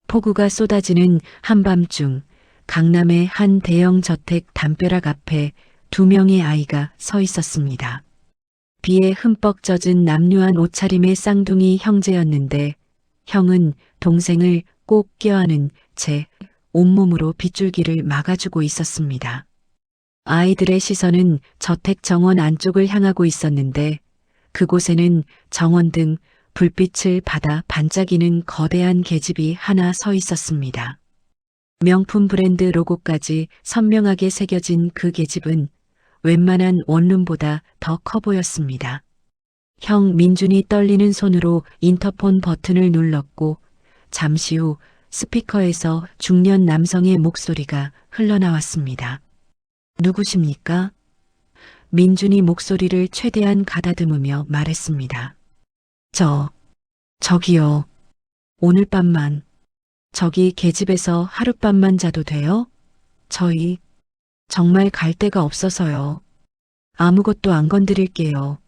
폭우가 쏟아지는 한밤중 강남의 한 대형 저택 담벼락 앞에 두 명의 아이가 서 있었습니다. 비에 흠뻑 젖은 남루한 옷차림의 쌍둥이 형제였는데 형은 동생을 꼭 껴안은 채 온몸으로 빗줄기를 막아주고 있었습니다. 아이들의 시선은 저택 정원 안쪽을 향하고 있었는데 그곳에는 정원 등 불빛을 받아 반짝이는 거대한 계집이 하나 서 있었습니다. 명품 브랜드 로고까지 선명하게 새겨진 그 계집은 웬만한 원룸보다 더 커 보였습니다. 형 민준이 떨리는 손으로 인터폰 버튼을 눌렀고 잠시 후 스피커에서 중년 남성의 목소리가 흘러나왔습니다. 누구십니까? 민준이 목소리를 최대한 가다듬으며 말했습니다. 저기요. 오늘 밤만, 저기 계집에서 하룻밤만 자도 돼요? 저희 정말 갈 데가 없어서요. 아무것도 안 건드릴게요.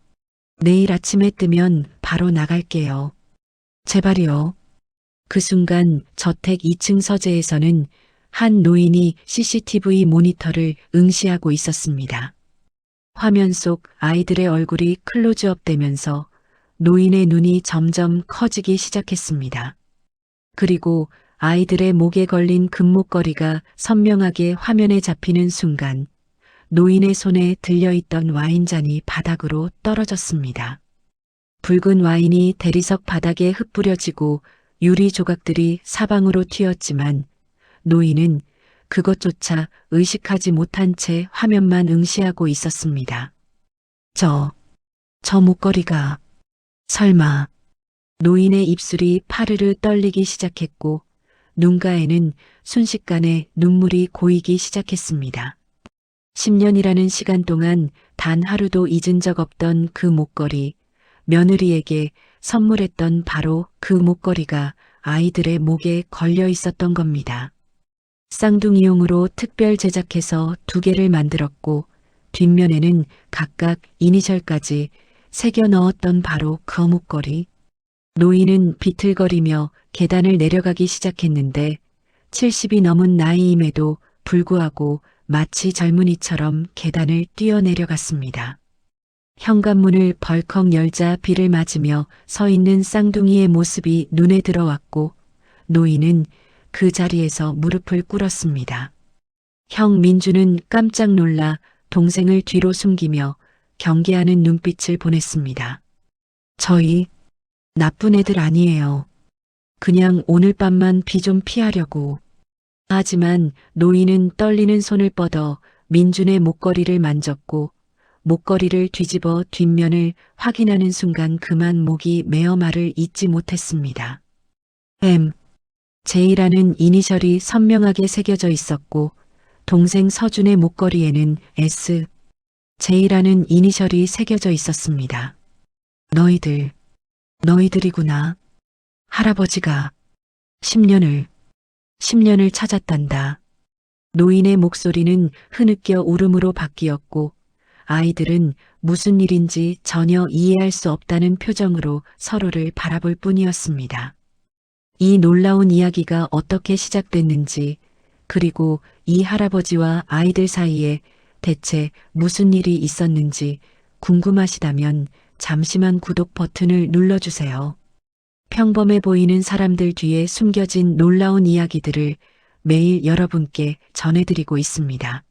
내일 아침에 뜨면 바로 나갈게요. 제발이요. 그 순간 저택 2층 서재에서는 한 노인이 CCTV 모니터를 응시하고 있었습니다. 화면 속 아이들의 얼굴이 클로즈업 되면서 노인의 눈이 점점 커지기 시작했습니다. 그리고 아이들의 목에 걸린 금목걸이가 선명하게 화면에 잡히는 순간 노인의 손에 들려있던 와인잔이 바닥으로 떨어졌습니다. 붉은 와인이 대리석 바닥에 흩뿌려지고 유리 조각들이 사방으로 튀었지만 노인은 그것조차 의식하지 못한 채 화면만 응시하고 있었습니다. 저 목걸이가 설마. 노인의 입술이 파르르 떨리기 시작했고 눈가에는 순식간에 눈물이 고이기 시작했습니다. 10년이라는 시간 동안 단 하루도 잊은 적 없던 그 목걸이, 며느리에게 선물했던 바로 그 목걸이가 아이들의 목에 걸려 있었던 겁니다. 쌍둥이용으로 특별 제작해서 2개를 만들었고 뒷면에는 각각 이니셜까지 새겨 넣었던 바로 그 목걸이. 노인은 비틀거리며 계단을 내려가기 시작했는데 70이 넘은 나이임에도 불구하고 마치 젊은이처럼 계단을 뛰어내려갔습니다. 현관문을 벌컥 열자 비를 맞으며 서 있는 쌍둥이의 모습이 눈에 들어왔고 노인은 그 자리에서 무릎을 꿇었습니다. 형 민주는 깜짝 놀라 동생을 뒤로 숨기며 경계하는 눈빛을 보냈습니다. 저희 나쁜 애들 아니에요. 그냥 오늘 밤만 비 좀 피하려고. 하지만 노인은 떨리는 손을 뻗어 민준의 목걸이를 만졌고 목걸이를 뒤집어 뒷면을 확인하는 순간 그만 목이 메어 말을 잇지 못했습니다. J라는 이니셜이 선명하게 새겨져 있었고 동생 서준의 목걸이에는 J라는 이니셜이 새겨져 있었습니다. 너희들이구나. 할아버지가 10년을 찾았단다. 노인의 목소리는 흐느껴 울음으로 바뀌었고 아이들은 무슨 일인지 전혀 이해할 수 없다는 표정으로 서로를 바라볼 뿐이었습니다. 이 놀라운 이야기가 어떻게 시작됐는지 그리고 이 할아버지와 아이들 사이에 대체 무슨 일이 있었는지 궁금하시다면 잠시만 구독 버튼을 눌러주세요. 평범해 보이는 사람들 뒤에 숨겨진 놀라운 이야기들을 매일 여러분께 전해드리고 있습니다.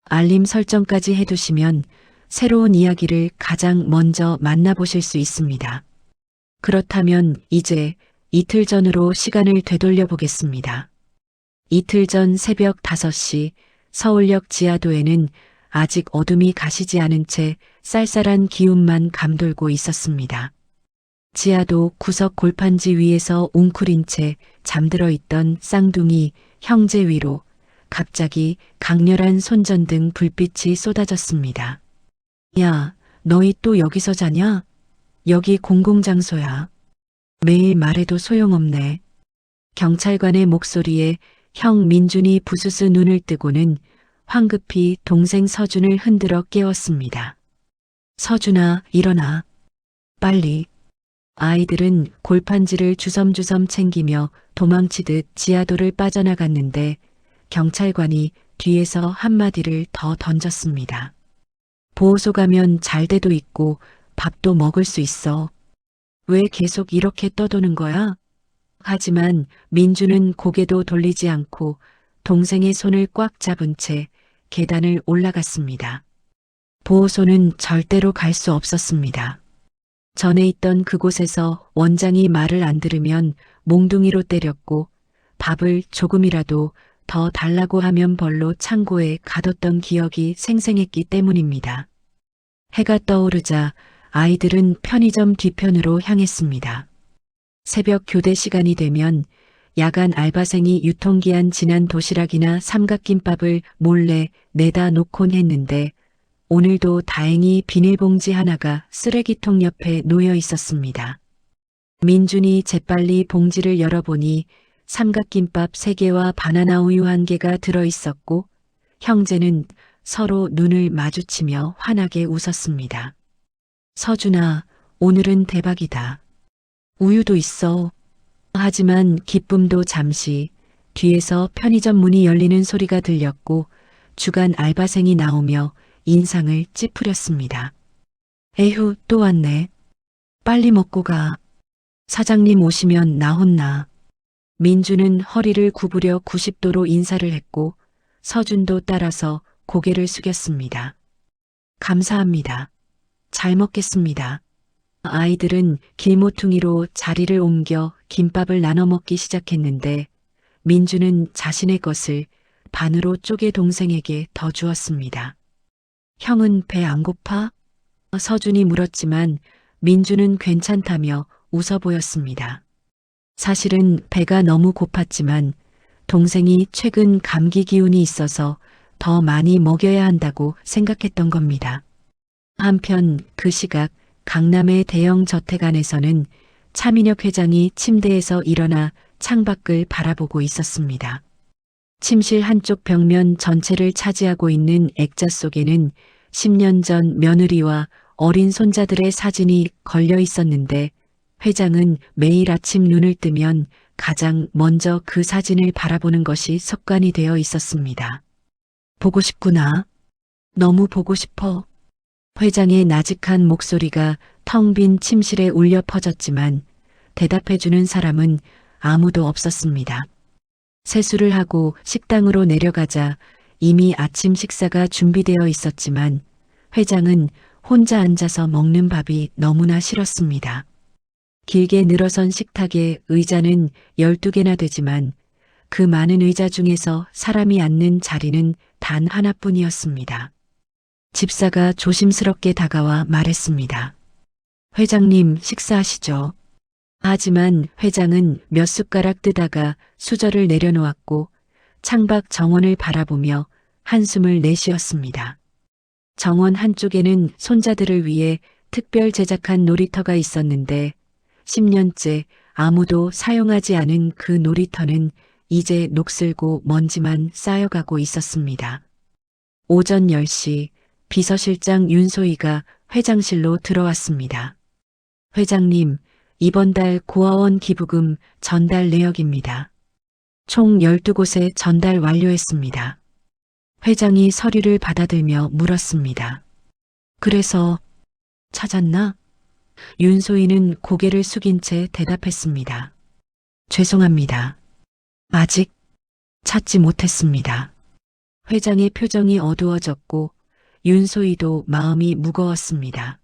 알림 설정까지 해두시면 새로운 이야기를 가장 먼저 만나보실 수 있습니다. 그렇다면 이제 이틀 전으로 시간을 되돌려 보겠습니다. 이틀 전 새벽 5시 서울역 지하도에는 아직 어둠이 가시지 않은 채 쌀쌀한 기운만 감돌고 있었습니다. 지하도 구석 골판지 위에서 웅크린 채 잠들어 있던 쌍둥이 형제 위로 갑자기 강렬한 손전등 불빛이 쏟아졌습니다. 야, 너희 또 여기서 자냐? 여기 공공장소야. 매일 말해도 소용없네. 경찰관의 목소리에 형 민준이 부스스 눈을 뜨고는 황급히 동생 서준을 흔들어 깨웠습니다. 서준아, 일어나. 빨리. 아이들은 골판지를 주섬주섬 챙기며 도망치듯 지하도를 빠져나갔는데 경찰관이 뒤에서 한마디를 더 던졌습니다. 보호소 가면 잘 돼도 있고 밥도 먹을 수 있어. 왜 계속 이렇게 떠도는 거야? 하지만 민주는 고개도 돌리지 않고 동생의 손을 꽉 잡은 채 계단을 올라갔습니다. 보호소는 절대로 갈 수 없었습니다. 전에 있던 그곳에서 원장이 말을 안 들으면 몽둥이로 때렸고 밥을 조금이라도 더 달라고 하면 벌로 창고에 가뒀던 기억이 생생했기 때문입니다. 해가 떠오르자 아이들은 편의점 뒤편으로 향했습니다. 새벽 교대 시간이 되면 야간 알바생이 유통기한 지난 도시락이나 삼각김밥을 몰래 내다 놓곤 했는데 오늘도 다행히 비닐봉지 하나가 쓰레기통 옆에 놓여 있었습니다. 민준이 재빨리 봉지를 열어보니 삼각김밥 3개와 바나나 우유 1개가 들어있었고 형제는 서로 눈을 마주치며 환하게 웃었습니다. 서준아, 오늘은 대박이다. 우유도 있어. 하지만 기쁨도 잠시 뒤에서 편의점 문이 열리는 소리가 들렸고 주간 알바생이 나오며 인상을 찌푸렸습니다. 에휴, 또 왔네. 빨리 먹고 가. 사장님 오시면 나 혼나. 민주는 허리를 구부려 90도로 인사를 했고 서준도 따라서 고개를 숙였습니다. 감사합니다. 잘 먹겠습니다. 아이들은 길모퉁이로 자리를 옮겨 김밥을 나눠 먹기 시작했는데 민주는 자신의 것을 반으로 쪼개 동생에게 더 주었습니다. 형은 배 안 고파? 서준이 물었지만 민주는 괜찮다며 웃어 보였습니다. 사실은 배가 너무 고팠지만 동생이 최근 감기 기운이 있어서 더 많이 먹여야 한다고 생각했던 겁니다. 한편 그 시각 강남의 대형 저택 안에서는 차민혁 회장이 침대에서 일어나 창밖을 바라보고 있었습니다. 침실 한쪽 벽면 전체를 차지하고 있는 액자 속에는 10년 전 며느리와 어린 손자들의 사진이 걸려 있었는데 회장은 매일 아침 눈을 뜨면 가장 먼저 그 사진을 바라보는 것이 습관이 되어 있었습니다. 보고 싶구나. 너무 보고 싶어. 회장의 나직한 목소리가 텅 빈 침실에 울려 퍼졌지만 대답해주는 사람은 아무도 없었습니다. 세수를 하고 식당으로 내려가자 이미 아침 식사가 준비되어 있었지만 회장은 혼자 앉아서 먹는 밥이 너무나 싫었습니다. 길게 늘어선 식탁에 의자는 12개나 되지만 그 많은 의자 중에서 사람이 앉는 자리는 단 하나뿐이었습니다. 집사가 조심스럽게 다가와 말했습니다. 회장님 식사하시죠. 하지만 회장은 몇 숟가락 뜨다가 수저를 내려놓았고 창밖 정원을 바라보며 한숨을 내쉬었습니다. 정원 한쪽에는 손자들을 위해 특별 제작한 놀이터가 있었는데 10년째 아무도 사용하지 않은 그 놀이터는 이제 녹슬고 먼지만 쌓여가고 있었습니다. 오전 10시 비서실장 윤소희가 회장실로 들어왔습니다. 회장님, 이번 달 고아원 기부금 전달 내역입니다. 총 12곳에 전달 완료했습니다. 회장이 서류를 받아들며 물었습니다. 그래서 찾았나? 윤소희는 고개를 숙인 채 대답했습니다. 죄송합니다. 아직 찾지 못했습니다. 회장의 표정이 어두워졌고 윤소희도 마음이 무거웠습니다.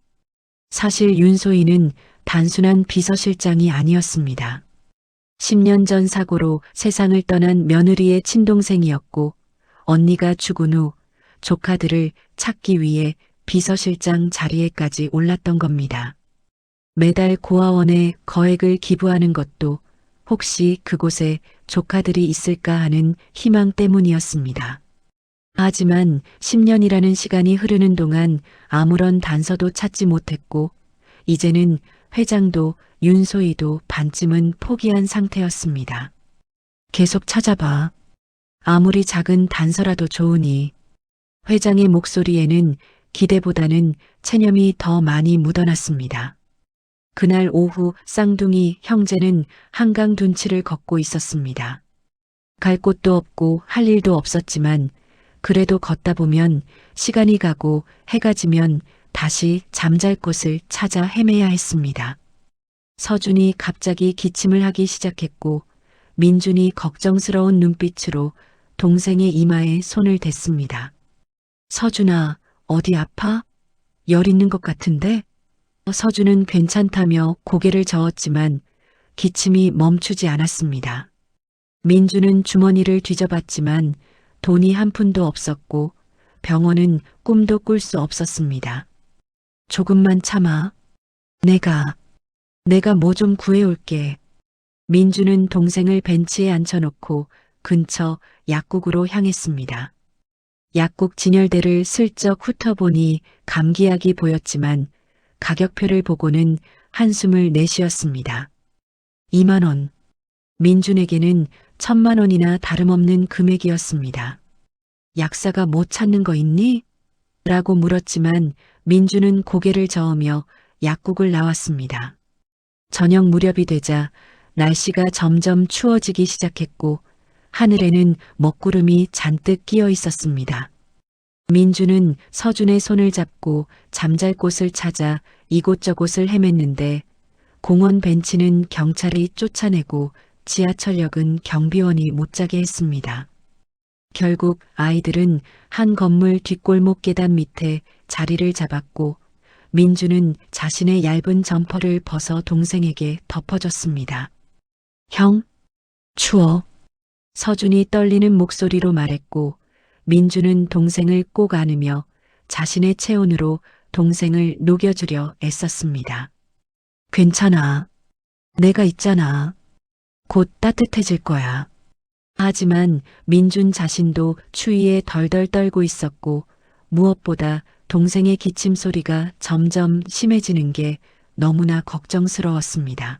사실 윤소희는 단순한 비서실장이 아니었습니다. 10년 전 사고로 세상을 떠난 며느리의 친동생이었고 언니가 죽은 후 조카들을 찾기 위해 비서실장 자리에까지 올랐던 겁니다. 매달 고아원에 거액을 기부하는 것도 혹시 그곳에 조카들이 있을까 하는 희망 때문이었습니다. 하지만 10년이라는 시간이 흐르는 동안 아무런 단서도 찾지 못했고 이제는 회장도 윤소희도 반쯤은 포기한 상태였습니다. 계속 찾아봐. 아무리 작은 단서라도 좋으니. 회장의 목소리에는 기대보다는 체념이 더 많이 묻어났습니다. 그날 오후 쌍둥이 형제는 한강 둔치를 걷고 있었습니다. 갈 곳도 없고 할 일도 없었지만 그래도 걷다 보면 시간이 가고 해가 지면 다시 잠잘 곳을 찾아 헤매야 했습니다. 서준이 갑자기 기침을 하기 시작했고 민준이 걱정스러운 눈빛으로 동생의 이마에 손을 댔습니다. 서준아, 어디 아파? 열 있는 것 같은데? 서준은 괜찮다며 고개를 저었지만 기침이 멈추지 않았습니다. 민주는 주머니를 뒤져봤지만 돈이 한 푼도 없었고 병원은 꿈도 꿀 수 없었습니다. 조금만 참아. 내가 뭐 좀 구해올게. 민주는 동생을 벤치에 앉혀놓고 근처 약국으로 향했습니다. 약국 진열대를 슬쩍 훑어보니 감기약이 보였지만 가격표를 보고는 한숨을 내쉬었습니다. 2만 원. 민준에게는 1,000만 원이나 다름없는 금액이었습니다. 약사가 못 찾는 거 있니? 라고 물었지만 민준은 고개를 저으며 약국을 나왔습니다. 저녁 무렵이 되자 날씨가 점점 추워지기 시작했고 하늘에는 먹구름이 잔뜩 끼어 있었습니다. 민주는 서준의 손을 잡고 잠잘 곳을 찾아 이곳저곳을 헤맸는데 공원 벤치는 경찰이 쫓아내고 지하철역은 경비원이 못 자게 했습니다. 결국 아이들은 한 건물 뒷골목 계단 밑에 자리를 잡았고 민주는 자신의 얇은 점퍼를 벗어 동생에게 덮어줬습니다. 형, 추워. 서준이 떨리는 목소리로 말했고 민주는 동생을 꼭 안으며 자신의 체온으로 동생을 녹여주려 애썼습니다. 괜찮아. 내가 있잖아. 곧 따뜻해질 거야. 하지만 민준 자신도 추위에 덜덜 떨고 있었고 무엇보다 동생의 기침 소리가 점점 심해지는 게 너무나 걱정스러웠습니다.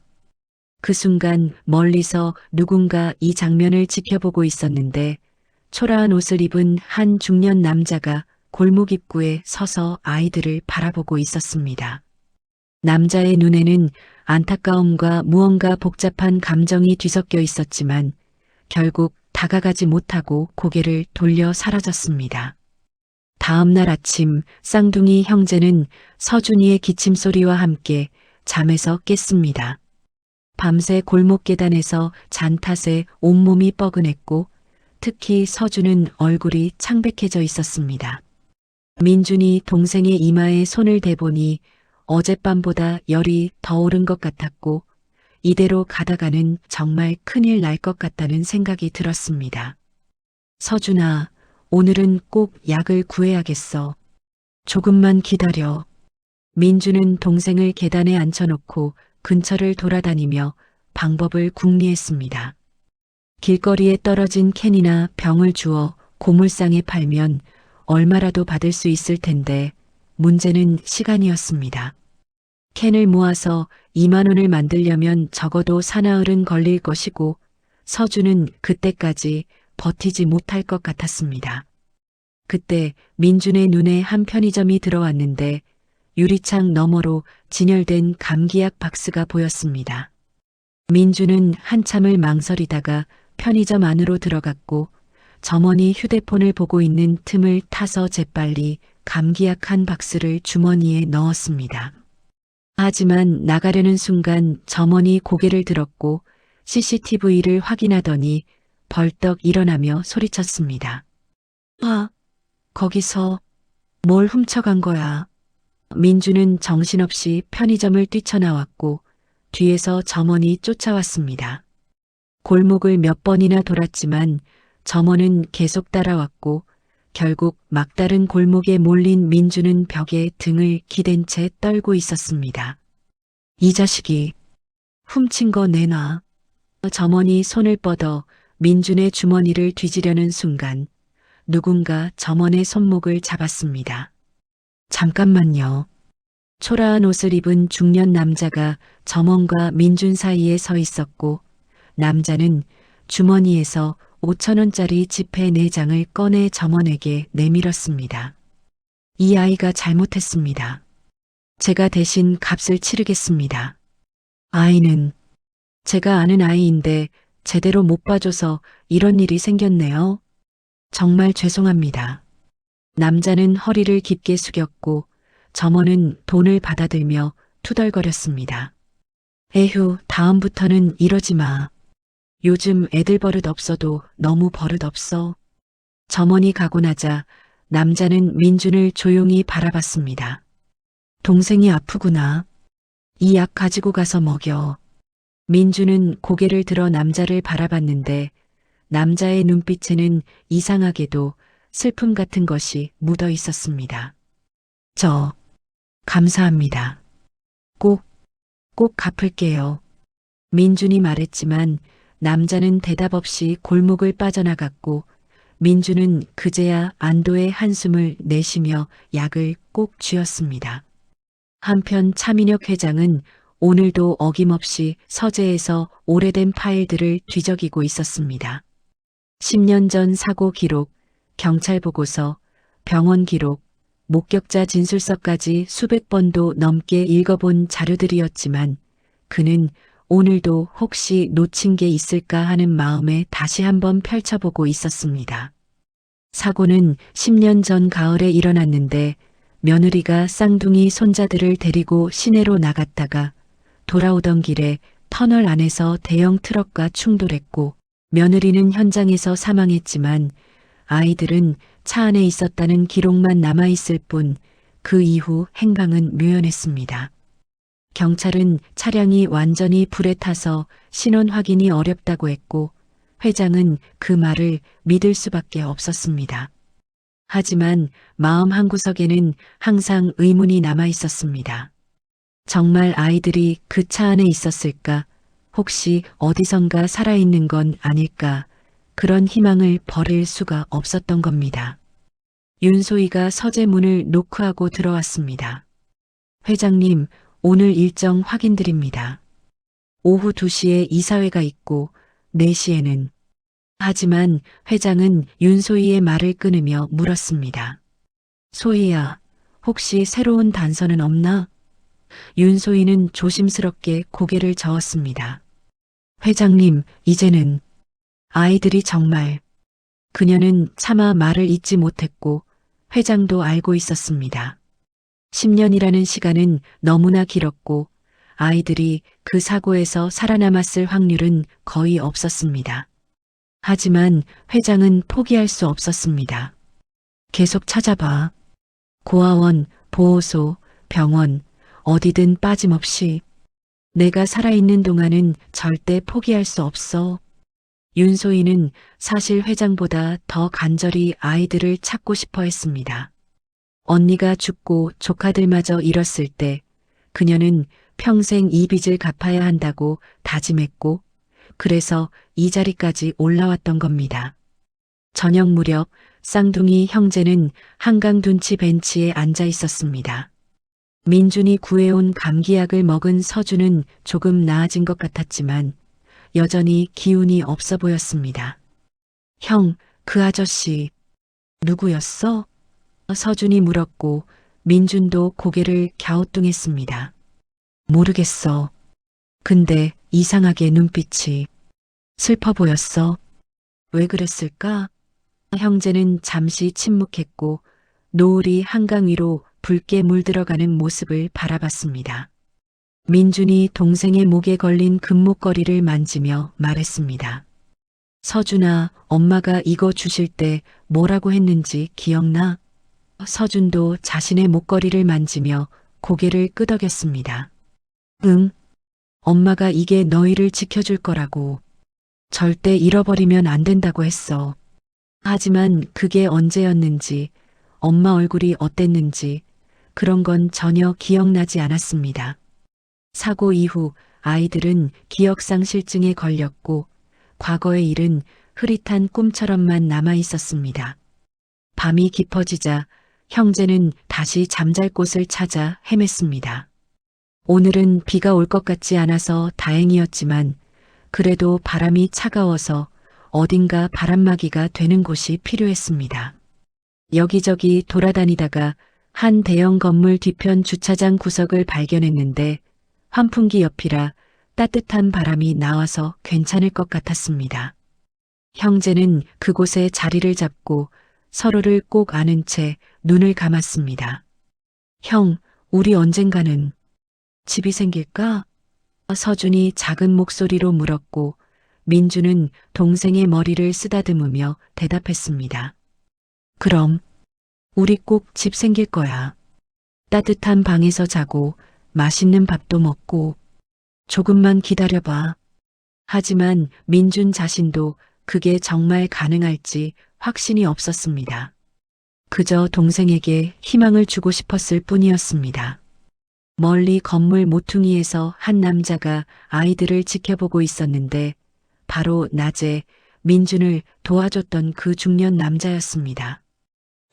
그 순간 멀리서 누군가 이 장면을 지켜보고 있었는데 초라한 옷을 입은 한 중년 남자가 골목 입구에 서서 아이들을 바라보고 있었습니다. 남자의 눈에는 안타까움과 무언가 복잡한 감정이 뒤섞여 있었지만 결국 다가가지 못하고 고개를 돌려 사라졌습니다. 다음 날 아침 쌍둥이 형제는 서준이의 기침 소리와 함께 잠에서 깼습니다. 밤새 골목 계단에서 잔 탓에 온몸이 뻐근했고 특히 서준은 얼굴이 창백해져 있었습니다. 민준이 동생의 이마에 손을 대보니 어젯밤보다 열이 더 오른 것 같았고 이대로 가다가는 정말 큰일 날 것 같다는 생각이 들었습니다. 서준아, 오늘은 꼭 약을 구해야겠어. 조금만 기다려. 민주는 동생을 계단에 앉혀놓고 근처를 돌아다니며 방법을 궁리했습니다. 길거리에 떨어진 캔이나 병을 주워 고물상에 팔면 얼마라도 받을 수 있을 텐데 문제는 시간이었습니다. 캔을 모아서 2만 원을 만들려면 적어도 사나흘은 걸릴 것이고 서준은 그때까지 버티지 못할 것 같았습니다. 그때 민준의 눈에 한 편의점이 들어왔는데 유리창 너머로 진열된 감기약 박스가 보였습니다. 민준은 한참을 망설이다가 편의점 안으로 들어갔고 점원이 휴대폰을 보고 있는 틈을 타서 재빨리 감기약 한 박스를 주머니에 넣었습니다. 하지만 나가려는 순간 점원이 고개를 들었고 CCTV를 확인하더니 벌떡 일어나며 소리쳤습니다. 거기서 뭘 훔쳐간 거야? 민주는 정신없이 편의점을 뛰쳐나왔고 뒤에서 점원이 쫓아왔습니다. 골목을 몇 번이나 돌았지만 점원은 계속 따라왔고 결국 막다른 골목에 몰린 민주는 벽에 등을 기댄 채 떨고 있었습니다. 이 자식이 훔친 거 내놔. 점원이 손을 뻗어 민준의 주머니를 뒤지려는 순간 누군가 점원의 손목을 잡았습니다. 잠깐만요. 초라한 옷을 입은 중년 남자가 점원과 민준 사이에 서 있었고 남자는 주머니에서 5,000원짜리 지폐 4장을 꺼내 점원에게 내밀었습니다. 이 아이가 잘못했습니다. 제가 대신 값을 치르겠습니다. 아이는 제가 아는 아이인데 제대로 못 봐줘서 이런 일이 생겼네요. 정말 죄송합니다. 남자는 허리를 깊게 숙였고 점원은 돈을 받아들며 투덜거렸습니다. 에휴, 다음부터는 이러지 마. 요즘 애들 버릇 없어도 너무 버릇 없어. 점원이 가고 나자 남자는 민준을 조용히 바라봤습니다. 동생이 아프구나. 이 약 가지고 가서 먹여. 민준은 고개를 들어 남자를 바라봤는데 남자의 눈빛에는 이상하게도 슬픔 같은 것이 묻어 있었습니다. 감사합니다. 꼭, 꼭 갚을게요. 민준이 말했지만 남자는 대답 없이 골목을 빠져나갔고 민준은 그제야 안도의 한숨을 내쉬며 약을 꼭 쥐었습니다. 한편 차민혁 회장은 오늘도 어김없이 서재에서 오래된 파일들을 뒤적이고 있었습니다. 10년 전 사고 기록, 경찰 보고서, 병원 기록, 목격자 진술서까지 수백 번도 넘게 읽어본 자료들이었지만 그는 오늘도 혹시 놓친 게 있을까 하는 마음에 다시 한번 펼쳐보고 있었습니다. 사고는 10년 전 가을에 일어났는데 며느리가 쌍둥이 손자들을 데리고 시내로 나갔다가 돌아오던 길에 터널 안에서 대형 트럭과 충돌했고 며느리는 현장에서 사망했지만 아이들은 차 안에 있었다는 기록만 남아있을 뿐 그 이후 행방은 묘연했습니다. 경찰은 차량이 완전히 불에 타서 신원 확인이 어렵다고 했고 회장은 그 말을 믿을 수밖에 없었습니다. 하지만 마음 한구석에는 항상 의문이 남아 있었습니다. 정말 아이들이 그 차 안에 있었을까? 혹시 어디선가 살아있는 건 아닐까? 그런 희망을 버릴 수가 없었던 겁니다. 윤소희가 서재 문을 노크하고 들어왔습니다. 회장님, 오늘 일정 확인드립니다. 오후 2시에 이사회가 있고 4시에는 하지만 회장은 윤소희의 말을 끊으며 물었습니다. 소희야, 혹시 새로운 단서는 없나? 윤소희는 조심스럽게 고개를 저었습니다. 회장님, 이제는 아이들이 정말 그녀는 차마 말을 잇지 못했고 회장도 알고 있었습니다. 10년이라는 시간은 너무나 길었고 아이들이 그 사고에서 살아남았을 확률은 거의 없었습니다. 하지만 회장은 포기할 수 없었습니다. 계속 찾아봐. 고아원, 보호소, 병원, 어디든 빠짐없이 내가 살아있는 동안은 절대 포기할 수 없어. 윤소희는 사실 회장보다 더 간절히 아이들을 찾고 싶어 했습니다. 언니가 죽고 조카들마저 잃었을 때 그녀는 평생 이 빚을 갚아야 한다고 다짐했고 그래서 이 자리까지 올라왔던 겁니다. 저녁 무렵 쌍둥이 형제는 한강 둔치 벤치에 앉아 있었습니다. 민준이 구해온 감기약을 먹은 서준은 조금 나아진 것 같았지만 여전히 기운이 없어 보였습니다. 형, 그 아저씨 누구였어? 서준이 물었고 민준도 고개를 갸우뚱했습니다. 모르겠어. 근데 이상하게 눈빛이 슬퍼 보였어. 왜 그랬을까? 형제는 잠시 침묵했고 노을이 한강 위로 붉게 물들어가는 모습을 바라봤습니다. 민준이 동생의 목에 걸린 금목걸이를 만지며 말했습니다. 서준아, 엄마가 이거 주실 때 뭐라고 했는지 기억나? 서준도 자신의 목걸이를 만지며 고개를 끄덕였습니다. 응, 엄마가 이게 너희를 지켜줄 거라고. 절대 잃어버리면 안 된다고 했어. 하지만 그게 언제였는지, 엄마 얼굴이 어땠는지, 그런 건 전혀 기억나지 않았습니다. 사고 이후 아이들은 기억상실증에 걸렸고 과거의 일은 흐릿한 꿈처럼만 남아 있었습니다. 밤이 깊어지자 형제는 다시 잠잘 곳을 찾아 헤맸습니다. 오늘은 비가 올 것 같지 않아서 다행이었지만 그래도 바람이 차가워서 어딘가 바람막이가 되는 곳이 필요했습니다. 여기저기 돌아다니다가 한 대형 건물 뒤편 주차장 구석을 발견했는데 환풍기 옆이라 따뜻한 바람이 나와서 괜찮을 것 같았습니다. 형제는 그곳에 자리를 잡고 서로를 꼭 안은 채 눈을 감았습니다. 형, 우리 언젠가는 집이 생길까? 서준이 작은 목소리로 물었고 민주는 동생의 머리를 쓰다듬으며 대답했습니다. 그럼 우리 꼭 집 생길 거야. 따뜻한 방에서 자고 맛있는 밥도 먹고 조금만 기다려봐. 하지만 민준 자신도 그게 정말 가능할지 확신이 없었습니다. 그저 동생에게 희망을 주고 싶었을 뿐이었습니다. 멀리 건물 모퉁이에서 한 남자가 아이들을 지켜보고 있었는데 바로 낮에 민준을 도와줬던 그 중년 남자였습니다.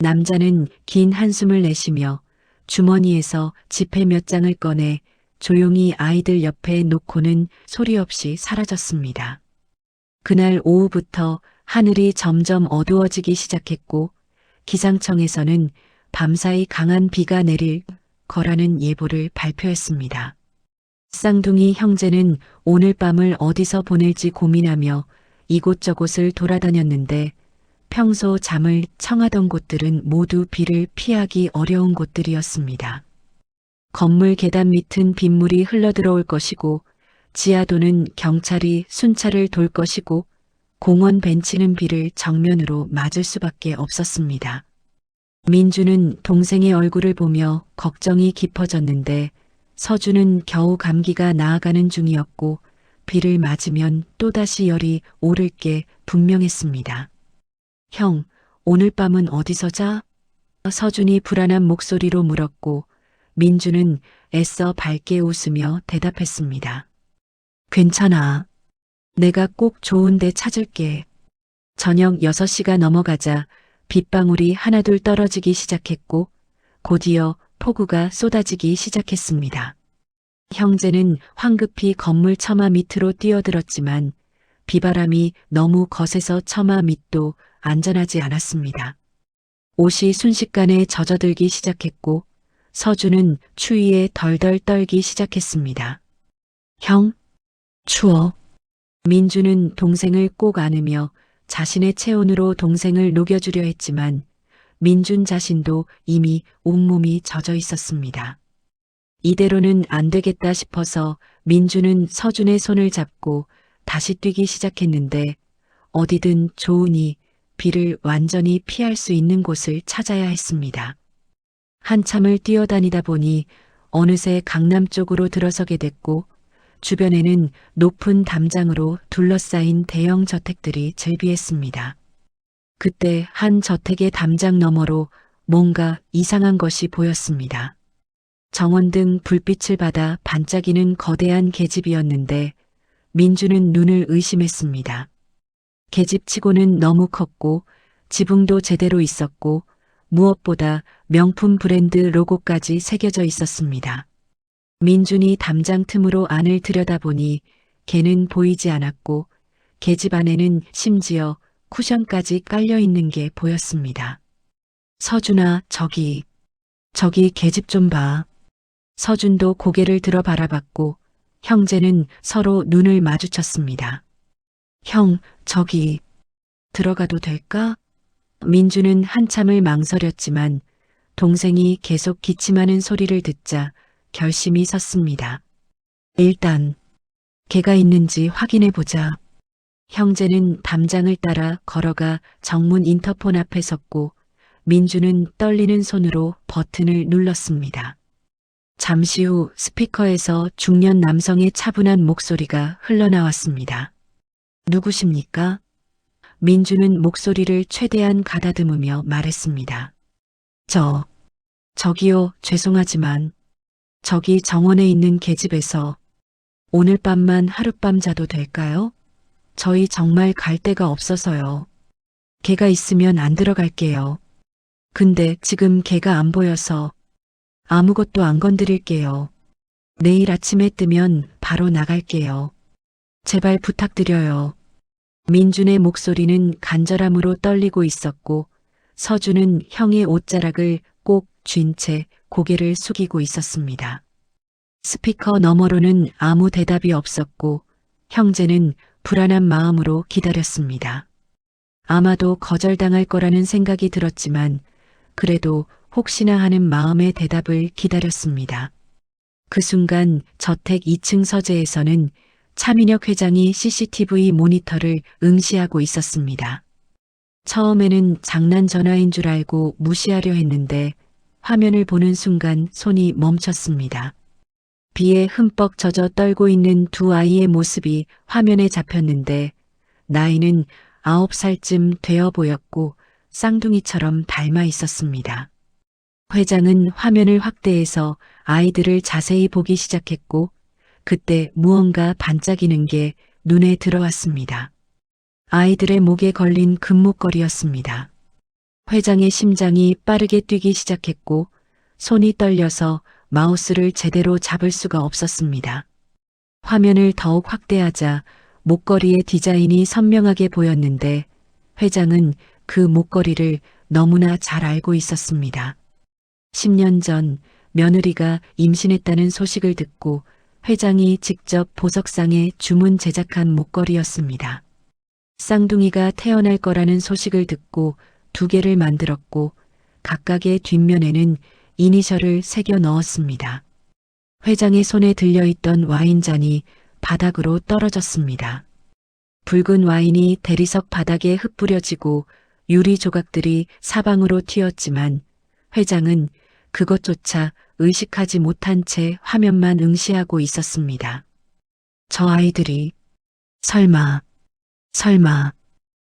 남자는 긴 한숨을 내쉬며 주머니에서 지폐 몇 장을 꺼내 조용히 아이들 옆에 놓고는 소리 없이 사라졌습니다. 그날 오후부터 하늘이 점점 어두워지기 시작했고 기상청에서는 밤사이 강한 비가 내릴 거라는 예보를 발표했습니다. 쌍둥이 형제는 오늘 밤을 어디서 보낼지 고민하며 이곳저곳을 돌아다녔는데 평소 잠을 청하던 곳들은 모두 비를 피하기 어려운 곳들이었습니다. 건물 계단 밑은 빗물이 흘러들어올 것이고 지하도는 경찰이 순찰을 돌 것이고 공원 벤치는 비를 정면으로 맞을 수밖에 없었습니다. 민주는 동생의 얼굴을 보며 걱정이 깊어졌는데 서준은 겨우 감기가 나아가는 중이었고 비를 맞으면 또다시 열이 오를 게 분명했습니다. 형, 오늘 밤은 어디서 자? 서준이 불안한 목소리로 물었고 민주는 애써 밝게 웃으며 대답했습니다. 괜찮아. 내가 꼭 좋은 데 찾을게. 저녁 6시가 넘어가자 빗방울이 하나둘 떨어지기 시작했고 곧이어 폭우가 쏟아지기 시작했습니다. 형제는 황급히 건물 처마 밑으로 뛰어들었지만 비바람이 너무 거세서 처마 밑도 안전하지 않았습니다. 옷이 순식간에 젖어들기 시작했고 서준은 추위에 덜덜 떨기 시작했습니다. 형, 추워. 민주는 동생을 꼭 안으며 자신의 체온으로 동생을 녹여주려 했지만 민준 자신도 이미 온몸이 젖어 있었습니다. 이대로는 안 되겠다 싶어서 민주는 서준의 손을 잡고 다시 뛰기 시작했는데 어디든 좋으니 비를 완전히 피할 수 있는 곳을 찾아야 했습니다. 한참을 뛰어다니다 보니 어느새 강남 쪽으로 들어서게 됐고 주변에는 높은 담장으로 둘러싸인 대형 저택들이 즐비했습니다. 그때 한 저택의 담장 너머로 뭔가 이상한 것이 보였습니다. 정원등 불빛을 받아 반짝이는 거대한 계집이었는데 민주는 눈을 의심했습니다. 계집치고는 너무 컸고 지붕도 제대로 있었고 무엇보다 명품 브랜드 로고까지 새겨져 있었습니다. 민준이 담장 틈으로 안을 들여다보니 개는 보이지 않았고 계집 안에는 심지어 쿠션까지 깔려 있는 게 보였습니다. 서준아, 저기 계집 좀 봐. 서준도 고개를 들어 바라봤고 형제는 서로 눈을 마주쳤습니다. 형, 저기 들어가도 될까? 민주는 한참을 망설였지만 동생이 계속 기침하는 소리를 듣자 결심이 섰습니다. 일단 개가 있는지 확인해 보자. 형제는 담장을 따라 걸어가 정문 인터폰 앞에 섰고 민주는 떨리는 손으로 버튼을 눌렀습니다. 잠시 후 스피커에서 중년 남성의 차분한 목소리가 흘러나왔습니다. 누구십니까? 민주는 목소리를 최대한 가다듬으며 말했습니다. 저기요, 죄송하지만 저기 정원에 있는 계집에서 오늘 밤만 하룻밤 자도 될까요? 저희 정말 갈 데가 없어서요. 개가 있으면 안 들어갈게요. 근데 지금 개가 안 보여서 아무것도 안 건드릴게요. 내일 아침에 뜨면 바로 나갈게요. 제발 부탁드려요. 민준의 목소리는 간절함으로 떨리고 있었고 서준은 형의 옷자락을 꼭 쥔 채 고개를 숙이고 있었습니다. 스피커 너머로는 아무 대답이 없었고 형제는 불안한 마음으로 기다렸습니다. 아마도 거절당할 거라는 생각이 들었지만 그래도 혹시나 하는 마음의 대답을 기다렸습니다. 그 순간 저택 2층 서재에서는 차민혁 회장이 CCTV 모니터를 응시하고 있었습니다. 처음에는 장난 전화인 줄 알고 무시하려 했는데 화면을 보는 순간 손이 멈췄습니다. 비에 흠뻑 젖어 떨고 있는 두 아이의 모습이 화면에 잡혔는데 나이는 9살쯤 되어 보였고 쌍둥이처럼 닮아 있었습니다. 회장은 화면을 확대해서 아이들을 자세히 보기 시작했고 그때 무언가 반짝이는 게 눈에 들어왔습니다. 아이들의 목에 걸린 금목걸이였습니다. 회장의 심장이 빠르게 뛰기 시작했고 손이 떨려서 마우스를 제대로 잡을 수가 없었습니다. 화면을 더욱 확대하자 목걸이의 디자인이 선명하게 보였는데 회장은 그 목걸이를 너무나 잘 알고 있었습니다. 10년 전 며느리가 임신했다는 소식을 듣고 회장이 직접 보석상에 주문 제작한 목걸이였습니다. 쌍둥이가 태어날 거라는 소식을 듣고 2개를 만들었고 각각의 뒷면에는 이니셜을 새겨 넣었습니다. 회장의 손에 들려있던 와인잔이 바닥으로 떨어졌습니다. 붉은 와인이 대리석 바닥에 흩뿌려지고 유리 조각들이 사방으로 튀었지만 회장은 그것조차 의식하지 못한 채 화면만 응시하고 있었습니다. 저 아이들이 설마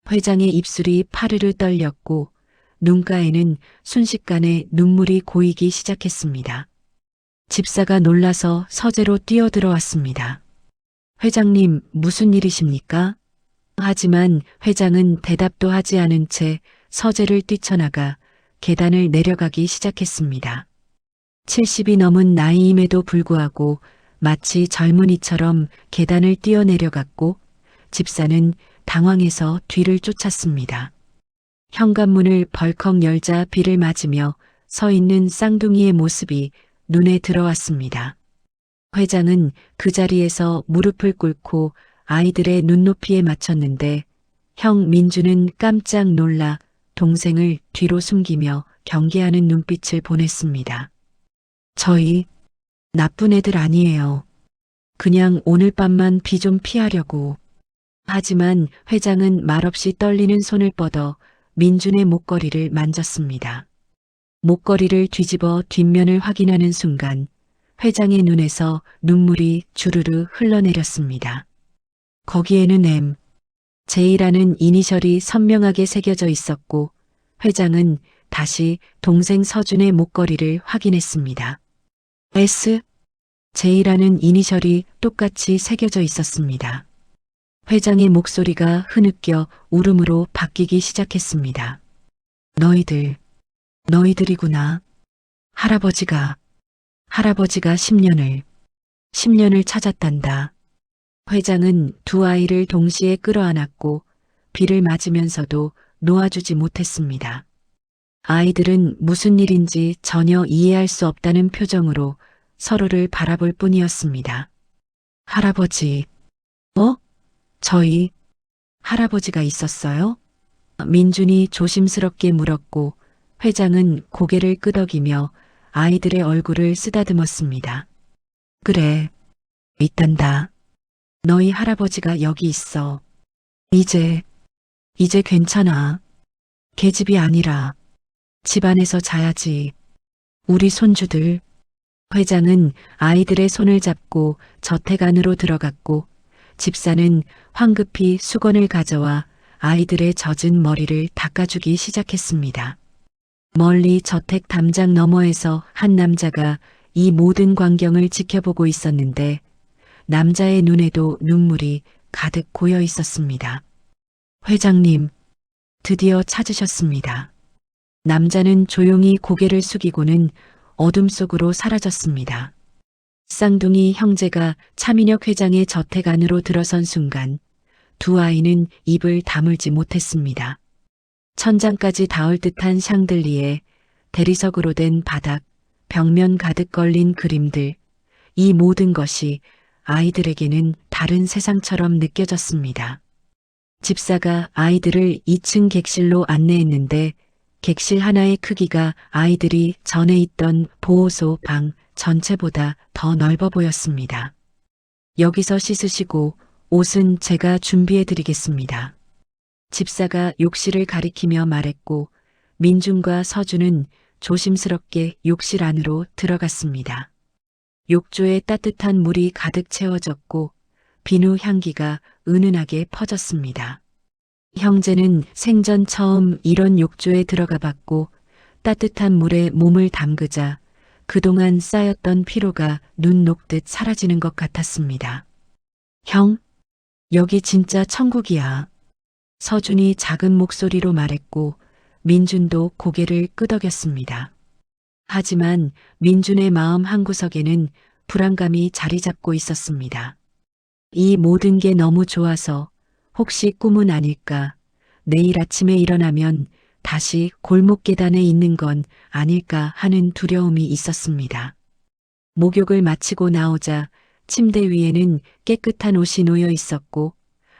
회장의 입술이 파르르 떨렸고 눈가에는 순식간에 눈물이 고이기 시작했습니다. 집사가 놀라서 서재로 뛰어들어왔습니다. 회장님, 무슨 일이십니까? 하지만 회장은 대답도 하지 않은 채 서재를 뛰쳐나가 계단을 내려가기 시작했습니다. 70이 넘은 나이임에도 불구하고 마치 젊은이처럼 계단을 뛰어내려갔고 집사는 당황해서 뒤를 쫓았습니다. 현관문을 벌컥 열자 비를 맞으며 서 있는 쌍둥이의 모습이 눈에 들어왔습니다. 회장은 그 자리에서 무릎을 꿇고 아이들의 눈높이에 맞췄는데 형 민주는 깜짝 놀라 동생을 뒤로 숨기며 경계하는 눈빛을 보냈습니다. 저희 나쁜 애들 아니에요. 그냥 오늘 밤만 비 좀 피하려고. 하지만 회장은 말없이 떨리는 손을 뻗어 민준의 목걸이를 만졌습니다. 목걸이를 뒤집어 뒷면을 확인하는 순간 회장의 눈에서 눈물이 주르르 흘러내렸습니다. 거기에는 M, J라는 이니셜이 선명하게 새겨져 있었고 회장은 다시 동생 서준의 목걸이를 확인했습니다. S, J라는 이니셜이 똑같이 새겨져 있었습니다. 회장의 목소리가 흐느껴 울음으로 바뀌기 시작했습니다. 너희들이구나. 할아버지가 10년을 찾았단다. 회장은 두 아이를 동시에 끌어안았고 비를 맞으면서도 놓아주지 못했습니다. 아이들은 무슨 일인지 전혀 이해할 수 없다는 표정으로 서로를 바라볼 뿐이었습니다. 할아버지, 저희 할아버지가 있었어요? 민준이 조심스럽게 물었고 회장은 고개를 끄덕이며 아이들의 얼굴을 쓰다듬었습니다. 그래, 있단다. 너희 할아버지가 여기 있어. 이제 괜찮아. 계집이 아니라 집안에서 자야지. 우리 손주들. 회장은 아이들의 손을 잡고 저택 안으로 들어갔고 집사는 황급히 수건을 가져와 아이들의 젖은 머리를 닦아주기 시작했습니다. 멀리 저택 담장 너머에서 한 남자가 이 모든 광경을 지켜보고 있었는데 남자의 눈에도 눈물이 가득 고여 있었습니다. 회장님, 드디어 찾으셨습니다. 남자는 조용히 고개를 숙이고는 어둠 속으로 사라졌습니다. 쌍둥이 형제가 차민혁 회장의 저택 안으로 들어선 순간 두 아이는 입을 다물지 못했습니다. 천장까지 닿을 듯한 샹들리에 대리석으로 된 바닥, 벽면 가득 걸린 그림들, 이 모든 것이 아이들에게는 다른 세상처럼 느껴졌습니다. 집사가 아이들을 2층 객실로 안내했는데 객실 하나의 크기가 아이들이 전에 있던 보호소 방 전체보다 더 넓어 보였습니다. 여기서 씻으시고 옷은 제가 준비해 드리겠습니다. 집사가 욕실을 가리키며 말했고 민준과 서준은 조심스럽게 욕실 안으로 들어갔습니다. 욕조에 따뜻한 물이 가득 채워졌고 비누 향기가 은은하게 퍼졌습니다. 형제는 생전 처음 이런 욕조에 들어가 봤고 따뜻한 물에 몸을 담그자 그동안 쌓였던 피로가 눈 녹듯 사라지는 것 같았습니다. 형, 여기 진짜 천국이야. 서준이 작은 목소리로 말했고 민준도 고개를 끄덕였습니다. 하지만 민준의 마음 한구석에는 불안감이 자리 잡고 있었습니다. 이 모든 게 너무 좋아서 혹시 꿈은 아닐까, 내일 아침에 일어나면 다시 골목 계단에 있는 건 아닐까 하는 두려움이 있었습니다. 목욕을 마치고 나오자 침대 위에는 깨끗한 옷이 놓여 있었고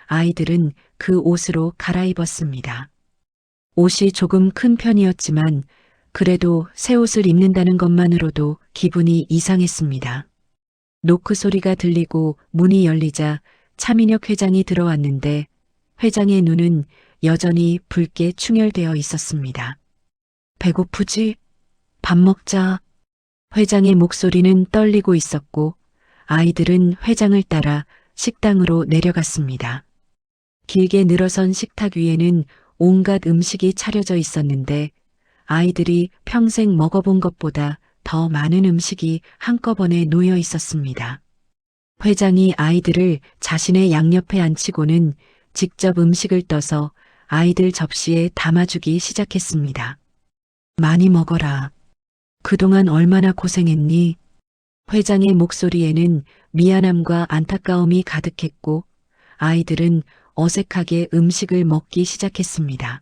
아이들은 그 옷으로 갈아입었습니다. 옷이 조금 큰 편이었지만 그래도 새 옷을 입는다는 것만으로도 기분이 이상했습니다. 노크 소리가 들리고 문이 열리자 차민혁 회장이 들어왔는데 회장의 눈은 여전히 붉게 충혈되어 있었습니다. 배고프지? 밥 먹자. 회장의 목소리는 떨리고 있었고 아이들은 회장을 따라 식당으로 내려갔습니다. 길게 늘어선 식탁 위에는 온갖 음식이 차려져 있었는데 아이들이 평생 먹어본 것보다 더 많은 음식이 한꺼번에 놓여 있었습니다. 회장이 아이들을 자신의 양옆에 앉히고는 직접 음식을 떠서 아이들 접시에 담아주기 시작했습니다. 많이 먹어라. 그동안 얼마나 고생했니? 회장의 목소리에는 미안함과 안타까움이 가득했고 아이들은 어색하게 음식을 먹기 시작했습니다.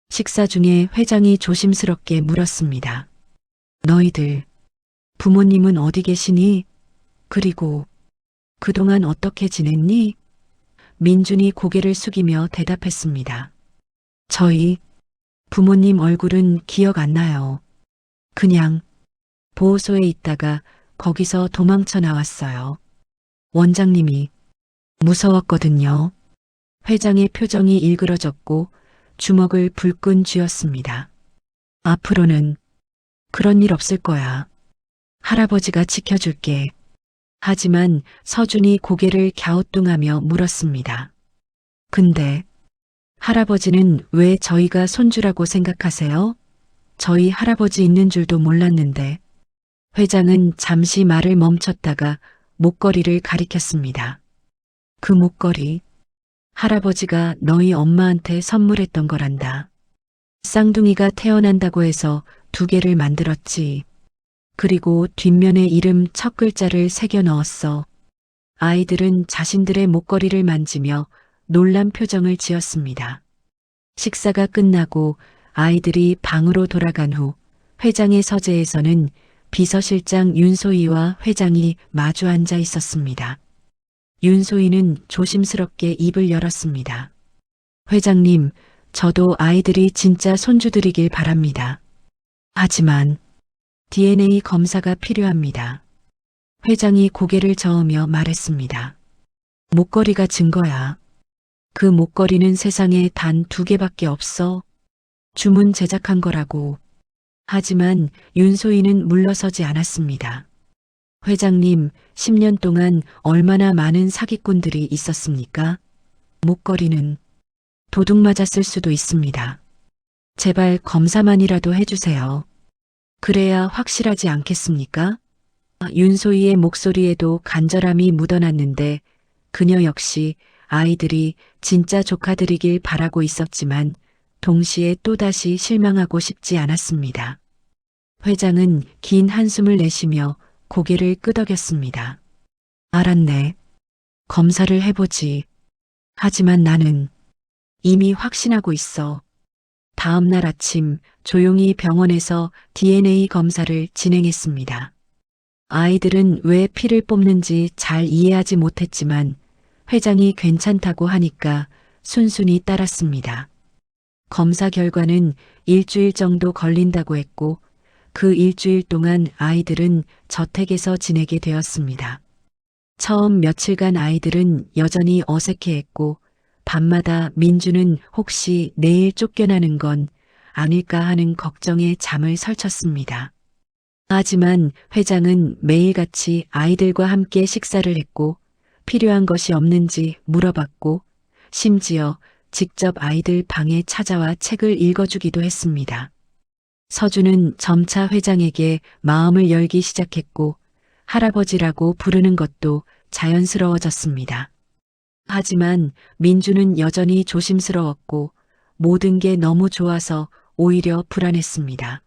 식사 중에 회장이 조심스럽게 물었습니다. 너희들, 부모님은 어디 계시니? 그리고 그동안 어떻게 지냈니? 민준이 고개를 숙이며 대답했습니다. 저희 부모님 얼굴은 기억 안 나요. 그냥 보호소에 있다가 거기서 도망쳐 나왔어요. 원장님이 무서웠거든요. 회장의 표정이 일그러졌고 주먹을 불끈 쥐었습니다. 앞으로는 그런 일 없을 거야. 할아버지가 지켜줄게. 하지만 서준이 고개를 갸우뚱하며 물었습니다. 근데 할아버지는 왜 저희가 손주라고 생각하세요? 저희 할아버지 있는 줄도 몰랐는데. 회장은 잠시 말을 멈췄다가 목걸이를 가리켰습니다. 그 목걸이, 할아버지가 너희 엄마한테 선물했던 거란다. 쌍둥이가 태어난다고 해서 2개를 만들었지. 그리고 뒷면에 이름 첫 글자를 새겨 넣었어. 아이들은 자신들의 목걸이를 만지며 놀란 표정을 지었습니다. 식사가 끝나고 아이들이 방으로 돌아간 후 회장의 서재에서는 비서실장 윤소희와 회장이 마주 앉아 있었습니다. 윤소희는 조심스럽게 입을 열었습니다. 회장님, 저도 아이들이 진짜 손주들이길 바랍니다. 하지만 DNA 검사가 필요합니다. 회장이 고개를 저으며 말했습니다. 목걸이가 증거야. 그 목걸이는 세상에 단 2개밖에 없어. 주문 제작한 거라고. 하지만 윤소희는 물러서지 않았습니다. 회장님, 10년 동안 얼마나 많은 사기꾼들이 있었습니까? 목걸이는 도둑 맞았을 수도 있습니다. 제발 검사만이라도 해주세요. 그래야 확실하지 않겠습니까? 윤소희의 목소리에도 간절함이 묻어났는데 그녀 역시 아이들이 진짜 조카들이길 바라고 있었지만 동시에 또다시 실망하고 싶지 않았습니다. 회장은 긴 한숨을 내쉬며 고개를 끄덕였습니다. 알았네. 검사를 해보지. 하지만 나는 이미 확신하고 있어. 다음 날 아침 조용히 병원에서 DNA 검사를 진행했습니다. 아이들은 왜 피를 뽑는지 잘 이해하지 못했지만 회장이 괜찮다고 하니까 순순히 따랐습니다. 검사 결과는 일주일 정도 걸린다고 했고 그 일주일 동안 아이들은 저택에서 지내게 되었습니다. 처음 며칠간 아이들은 여전히 어색해했고 밤마다 민주는 혹시 내일 쫓겨나는 건 아닐까 하는 걱정에 잠을 설쳤습니다. 하지만 회장은 매일같이 아이들과 함께 식사를 했고 필요한 것이 없는지 물어봤고 심지어 직접 아이들 방에 찾아와 책을 읽어주기도 했습니다. 서준은 점차 회장에게 마음을 열기 시작했고 할아버지라고 부르는 것도 자연스러워졌습니다. 하지만 민주는 여전히 조심스러웠고 모든 게 너무 좋아서 오히려 불안했습니다.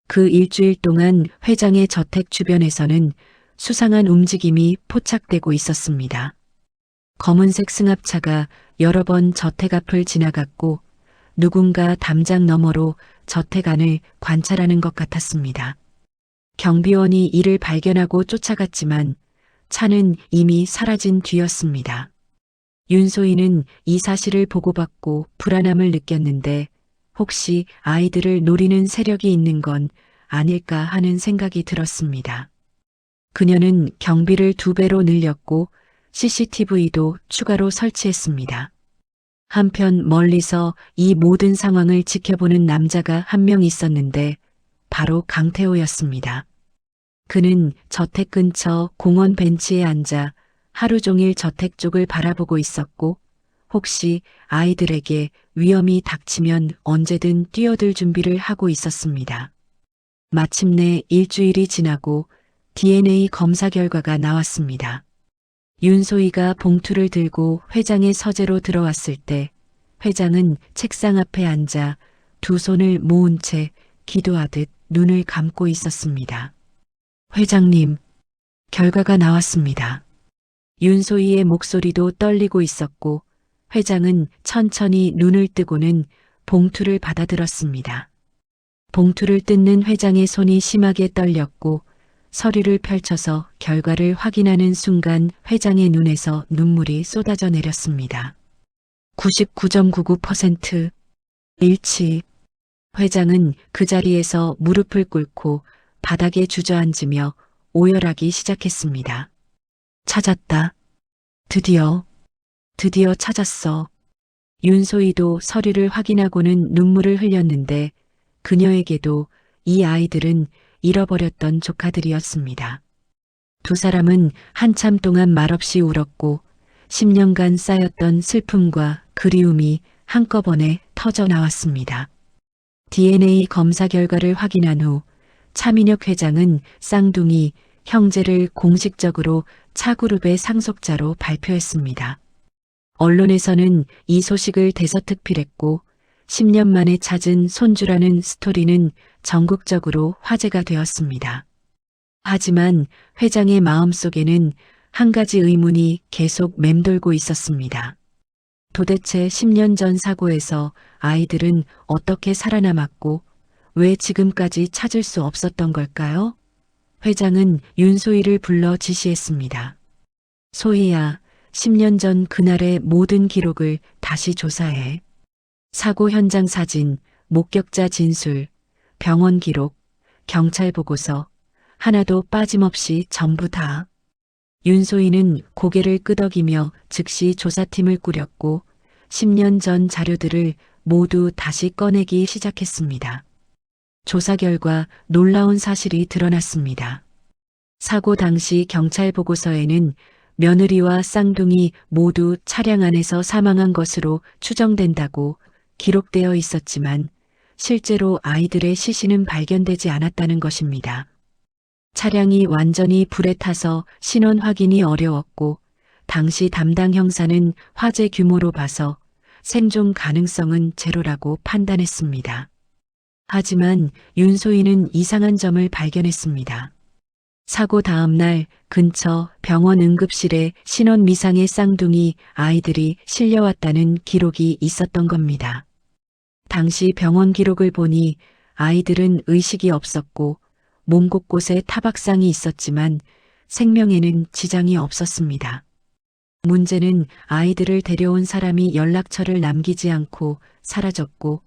그 일주일 동안 회장의 저택 주변에서는 수상한 움직임이 포착되고 있었습니다. 검은색 승합차가 여러 번 저택 앞을 지나갔고 누군가 담장 너머로 저택 안을 관찰하는 것 같았습니다. 경비원이 이를 발견하고 쫓아갔지만 차는 이미 사라진 뒤였습니다. 윤소희는 이 사실을 보고받고 불안함을 느꼈는데 혹시 아이들을 노리는 세력이 있는 건 아닐까 하는 생각이 들었습니다. 그녀는 경비를 2배로 늘렸고 CCTV도 추가로 설치했습니다. 한편 멀리서 이 모든 상황을 지켜보는 남자가 한 명 있었는데 바로 강태호였습니다. 그는 저택 근처 공원 벤치에 앉아 하루 종일 저택 쪽을 바라보고 있었고 혹시 아이들에게 위험이 닥치면 언제든 뛰어들 준비를 하고 있었습니다. 마침내 일주일이 지나고 DNA 검사 결과가 나왔습니다. 윤소희가 봉투를 들고 회장의 서재로 들어왔을 때 회장은 책상 앞에 앉아 두 손을 모은 채 기도하듯 눈을 감고 있었습니다. 회장님, 결과가 나왔습니다. 윤소희의 목소리도 떨리고 있었고 회장은 천천히 눈을 뜨고는 봉투를 받아들었습니다. 봉투를 뜯는 회장의 손이 심하게 떨렸고 서류를 펼쳐서 결과를 확인하는 순간 회장의 눈에서 눈물이 쏟아져 내렸습니다. 99.99% 일치. 회장은 그 자리에서 무릎을 꿇고 바닥에 주저앉으며 오열하기 시작했습니다. 찾았다. 드디어 찾았어. 윤소희도 서류를 확인하고는 눈물을 흘렸는데 그녀에게도 이 아이들은 잃어버렸던 조카들이었습니다. 두 사람은 한참 동안 말없이 울었고 10년간 쌓였던 슬픔과 그리움이 한꺼번에 터져 나왔습니다. DNA 검사 결과를 확인한 후 차민혁 회장은 쌍둥이 형제를 공식적으로 차그룹의 상속자로 발표했습니다. 언론에서는 이 소식을 대서특필했고 10년 만에 찾은 손주라는 스토리는 전국적으로 화제가 되었습니다. 하지만 회장의 마음속에는 한 가지 의문이 계속 맴돌고 있었습니다. 도대체 10년 전 사고에서 아이들은 어떻게 살아남았고 왜 지금까지 찾을 수 없었던 걸까요? 회장은 윤소희를 불러 지시했습니다. 소희야, 10년 전 그날의 모든 기록을 다시 조사해. 사고 현장 사진, 목격자 진술, 병원 기록, 경찰 보고서, 하나도 빠짐없이 전부 다. 윤소희는 고개를 끄덕이며 즉시 조사팀을 꾸렸고 10년 전 자료들을 모두 다시 꺼내기 시작했습니다. 조사 결과 놀라운 사실이 드러났습니다. 사고 당시 경찰 보고서에는 며느리와 쌍둥이 모두 차량 안에서 사망한 것으로 추정된다고 기록되어 있었지만 실제로 아이들의 시신은 발견되지 않았다는 것입니다. 차량이 완전히 불에 타서 신원 확인이 어려웠고 당시 담당 형사는 화재 규모로 봐서 생존 가능성은 제로라고 판단했습니다. 하지만 윤소희는 이상한 점을 발견했습니다. 사고 다음 날 근처 병원 응급실에 신원 미상의 쌍둥이 아이들이 실려왔다는 기록이 있었던 겁니다. 당시 병원 기록을 보니 아이들은 의식이 없었고 몸 곳곳에 타박상이 있었지만 생명에는 지장이 없었습니다. 문제는 아이들을 데려온 사람이 연락처를 남기지 않고 사라졌고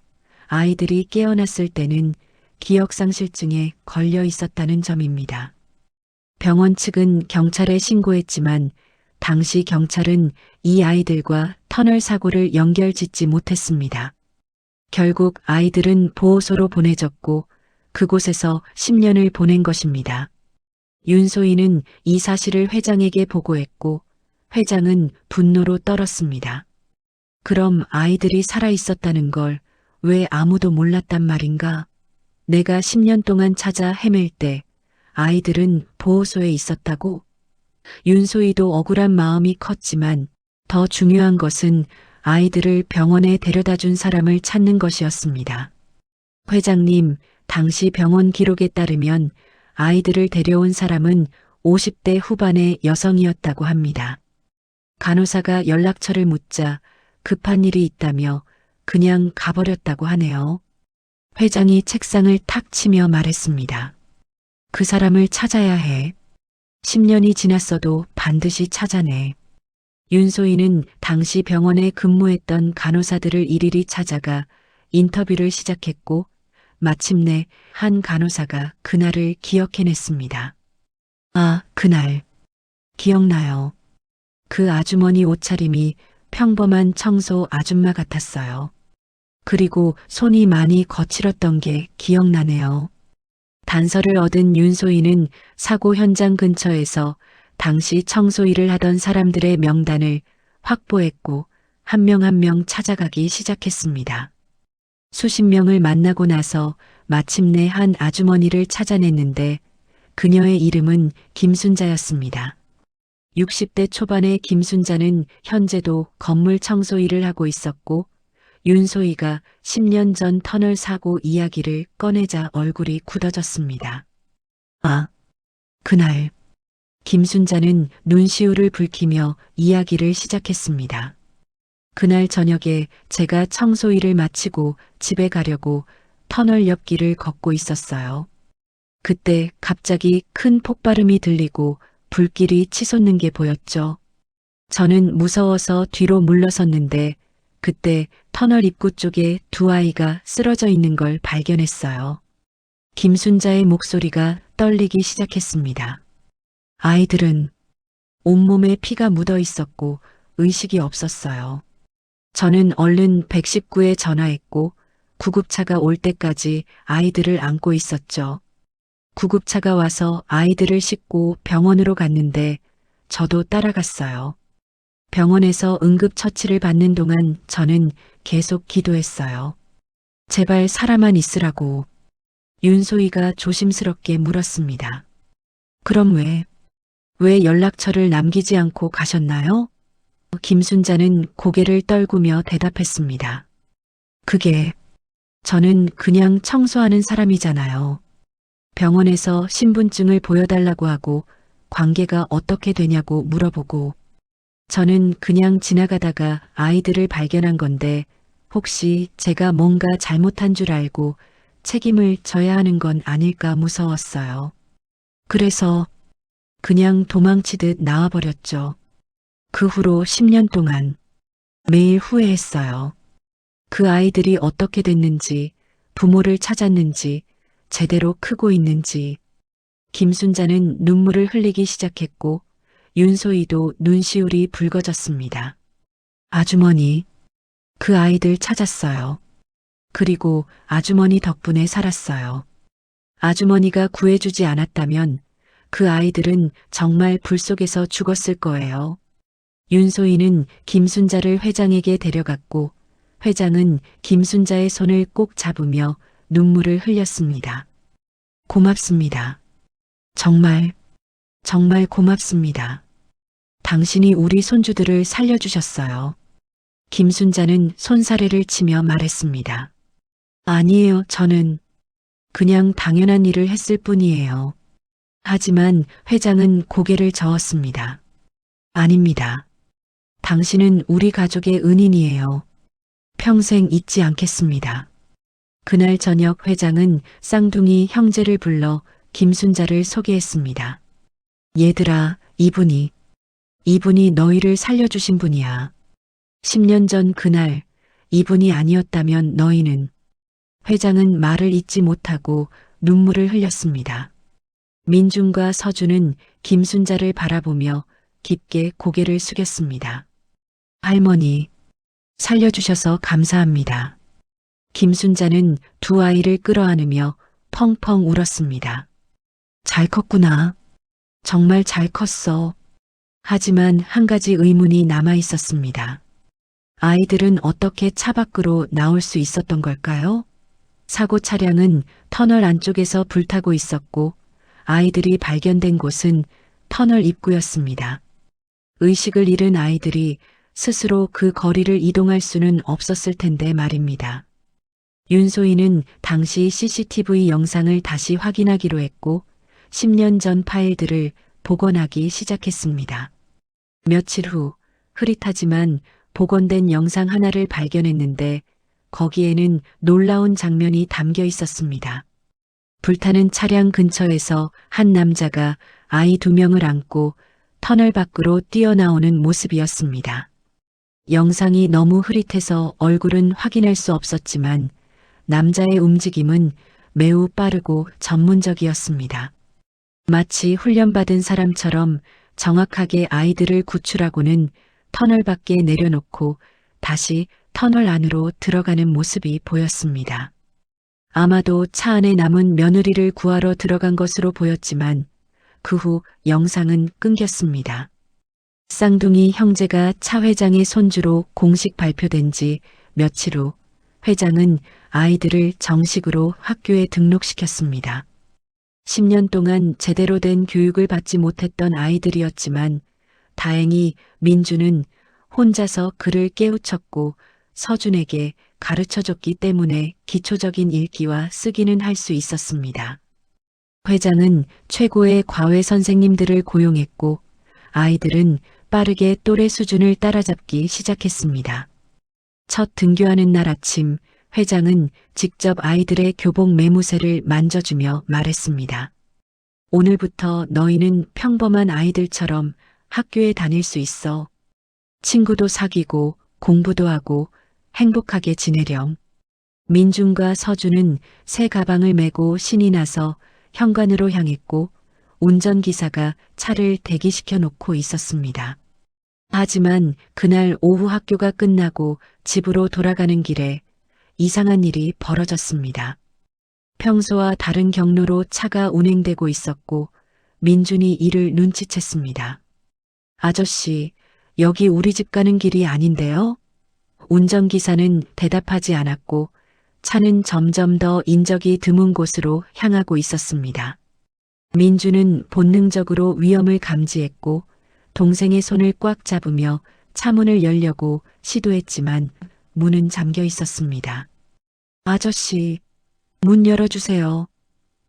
아이들이 깨어났을 때는 기억상실증에 걸려 있었다는 점입니다. 병원 측은 경찰에 신고했지만 당시 경찰은 이 아이들과 터널 사고를 연결짓지 못했습니다. 결국 아이들은 보호소로 보내졌고 그곳에서 10년을 보낸 것입니다. 윤소희는 이 사실을 회장에게 보고했고 회장은 분노로 떨었습니다. 그럼 아이들이 살아 있었다는 걸 왜 아무도 몰랐단 말인가? 내가 10년 동안 찾아 헤맬 때 아이들은 보호소에 있었다고? 윤소희도 억울한 마음이 컸지만 더 중요한 것은 아이들을 병원에 데려다 준 사람을 찾는 것이었습니다. 회장님, 당시 병원 기록에 따르면 아이들을 데려온 사람은 50대 후반의 여성이었다고 합니다. 간호사가 연락처를 묻자 급한 일이 있다며 그냥 가버렸다고 하네요. 회장이 책상을 탁 치며 말했습니다. 그 사람을 찾아야 해. 10년이 지났어도 반드시 찾아내. 윤소희는 당시 병원에 근무했던 간호사들을 일일이 찾아가 인터뷰를 시작했고 마침내 한 간호사가 그날을 기억해냈습니다. 아, 그날. 기억나요. 그 아주머니 옷차림이 평범한 청소 아줌마 같았어요. 그리고 손이 많이 거칠었던 게 기억나네요. 단서를 얻은 윤소희는 사고 현장 근처에서 당시 청소 일을 하던 사람들의 명단을 확보했고 한 명 한 명 찾아가기 시작했습니다. 수십 명을 만나고 나서 마침내 한 아주머니를 찾아냈는데 그녀의 이름은 김순자였습니다. 60대 초반의 김순자는 현재도 건물 청소 일을 하고 있었고 윤소희가 10년 전 터널 사고 이야기를 꺼내자 얼굴이 굳어졌습니다. 아, 그날. 김순자는 눈시울을 붉히며 이야기를 시작했습니다. 그날 저녁에 제가 청소 일을 마치고 집에 가려고 터널 옆 길을 걷고 있었어요. 그때 갑자기 큰 폭발음이 들리고 불길이 치솟는 게 보였죠. 저는 무서워서 뒤로 물러섰는데 그때 터널 입구 쪽에 두 아이가 쓰러져 있는 걸 발견했어요. 김순자의 목소리가 떨리기 시작했습니다. 아이들은 온몸에 피가 묻어 있었고 의식이 없었어요. 저는 얼른 119에 전화했고 구급차가 올 때까지 아이들을 안고 있었죠. 구급차가 와서 아이들을 싣고 병원으로 갔는데 저도 따라갔어요. 병원에서 응급처치를 받는 동안 저는 계속 기도했어요. 제발 살아만 있으라고. 윤소희가 조심스럽게 물었습니다. 그럼 왜 연락처를 남기지 않고 가셨나요? 김순자는 고개를 떨구며 대답했습니다. 그게 저는 그냥 청소하는 사람이잖아요. 병원에서 신분증을 보여달라고 하고 관계가 어떻게 되냐고 물어보고 저는 그냥 지나가다가 아이들을 발견한 건데 혹시 제가 뭔가 잘못한 줄 알고 책임을 져야 하는 건 아닐까 무서웠어요. 그래서 그냥 도망치듯 나와버렸죠. 그 후로 10년 동안 매일 후회했어요. 그 아이들이 어떻게 됐는지, 부모를 찾았는지, 제대로 크고 있는지. 김순자는 눈물을 흘리기 시작했고 윤소희도 눈시울이 붉어졌습니다. 아주머니, 그 아이들 찾았어요. 그리고 아주머니 덕분에 살았어요. 아주머니가 구해주지 않았다면 그 아이들은 정말 불 속에서 죽었을 거예요. 윤소희는 김순자를 회장에게 데려갔고 회장은 김순자의 손을 꼭 잡으며 눈물을 흘렸습니다. 고맙습니다. 정말 고맙습니다. 당신이 우리 손주들을 살려주셨어요. 김순자는 손사래를 치며 말했습니다. 아니에요, 저는 그냥 당연한 일을 했을 뿐이에요. 하지만 회장은 고개를 저었습니다. 아닙니다. 당신은 우리 가족의 은인이에요. 평생 잊지 않겠습니다. 그날 저녁 회장은 쌍둥이 형제를 불러 김순자를 소개했습니다. 얘들아, 이분이 너희를 살려주신 분이야. 10년 전 그날 이분이 아니었다면 너희는. 회장은 말을 잇지 못하고 눈물을 흘렸습니다. 민중과 서준은 김순자를 바라보며 깊게 고개를 숙였습니다. 할머니, 살려주셔서 감사합니다. 김순자는 두 아이를 끌어안으며 펑펑 울었습니다. 잘 컸구나. 정말 잘 컸어. 하지만 한 가지 의문이 남아 있었습니다. 아이들은 어떻게 차 밖으로 나올 수 있었던 걸까요? 사고 차량은 터널 안쪽에서 불타고 있었고 아이들이 발견된 곳은 터널 입구였습니다. 의식을 잃은 아이들이 스스로 그 거리를 이동할 수는 없었을 텐데 말입니다. 윤소희는 당시 CCTV 영상을 다시 확인하기로 했고 10년 전 파일들을 복원하기 시작했습니다. 며칠 후 흐릿하지만 복원된 영상 하나를 발견했는데 거기에는 놀라운 장면이 담겨 있었습니다. 불타는 차량 근처에서 한 남자가 아이 2명을 안고 터널 밖으로 뛰어나오는 모습이었습니다. 영상이 너무 흐릿해서 얼굴은 확인할 수 없었지만 남자의 움직임은 매우 빠르고 전문적이었습니다. 마치 훈련받은 사람처럼 정확하게 아이들을 구출하고는 터널 밖에 내려놓고 다시 터널 안으로 들어가는 모습이 보였습니다. 아마도 차 안에 남은 며느리를 구하러 들어간 것으로 보였지만 그 후 영상은 끊겼습니다. 쌍둥이 형제가 차 회장의 손주로 공식 발표된 지 며칠 후 회장은 아이들을 정식으로 학교에 등록시켰습니다. 10년 동안 제대로 된 교육을 받지 못했던 아이들이었지만 다행히 민주는 혼자서 글을 깨우쳤고 서준에게 가르쳐줬기 때문에 기초적인 읽기와 쓰기는 할 수 있었습니다. 회장은 최고의 과외 선생님들을 고용했고 아이들은 빠르게 또래 수준을 따라잡기 시작했습니다. 첫 등교하는 날 아침 회장은 직접 아이들의 교복 매무새를 만져주며 말했습니다. 오늘부터 너희는 평범한 아이들처럼 학교에 다닐 수 있어. 친구도 사귀고 공부도 하고 행복하게 지내렴. 민중과 서준은 새 가방을 메고 신이 나서 현관으로 향했고 운전기사가 차를 대기시켜 놓고 있었습니다. 하지만 그날 오후 학교가 끝나고 집으로 돌아가는 길에 이상한 일이 벌어졌습니다. 평소와 다른 경로로 차가 운행되고 있었고 민준이 이를 눈치챘습니다. 아저씨, 여기 우리 집 가는 길이 아닌데요? 운전기사는 대답하지 않았고 차는 점점 더 인적이 드문 곳으로 향하고 있었습니다. 민주는 본능적으로 위험을 감지했고 동생의 손을 꽉 잡으며 차문을 열려고 시도했지만 문은 잠겨 있었습니다. 아저씨, 문 열어주세요.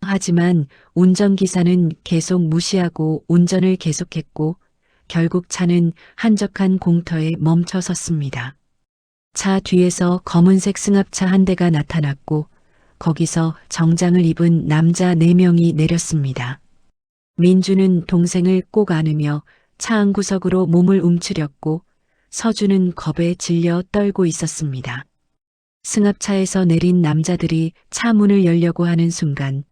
하지만 운전기사는 계속 무시하고 운전을 계속했고 결국 차는 한적한 공터에 멈춰 섰습니다. 차 뒤에서 검은색 승합차 한 대가 나타났고 거기서 정장을 입은 남자 4명이 내렸습니다. 민주는 동생을 꼭 안으며 차 안구석으로 몸을 움츠렸고 서준은 겁에 질려 떨고 있었습니다. 승합차에서 내린 남자들이 차 문을 열려고 하는 순간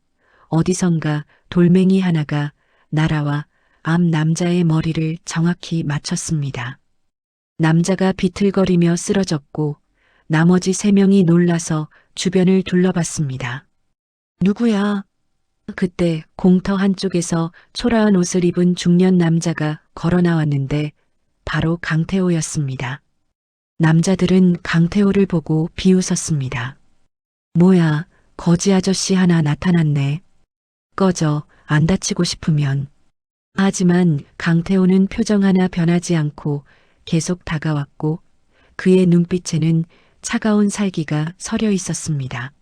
어디선가 돌멩이 하나가 날아와 앞 남자의 머리를 정확히 맞췄습니다. 남자가 비틀거리며 쓰러졌고 나머지 3명이 놀라서 주변을 둘러봤습니다. 누구야? 그때 공터 한쪽에서 초라한 옷을 입은 중년 남자가 걸어 나왔는데 바로 강태호였습니다. 남자들은 강태호를 보고 비웃었습니다. 뭐야, 거지 아저씨 하나 나타났네. 꺼져, 안 다치고 싶으면. 하지만 강태호는 표정 하나 변하지 않고 계속 다가왔고 그의 눈빛에는 차가운 살기가 서려 있었습니다.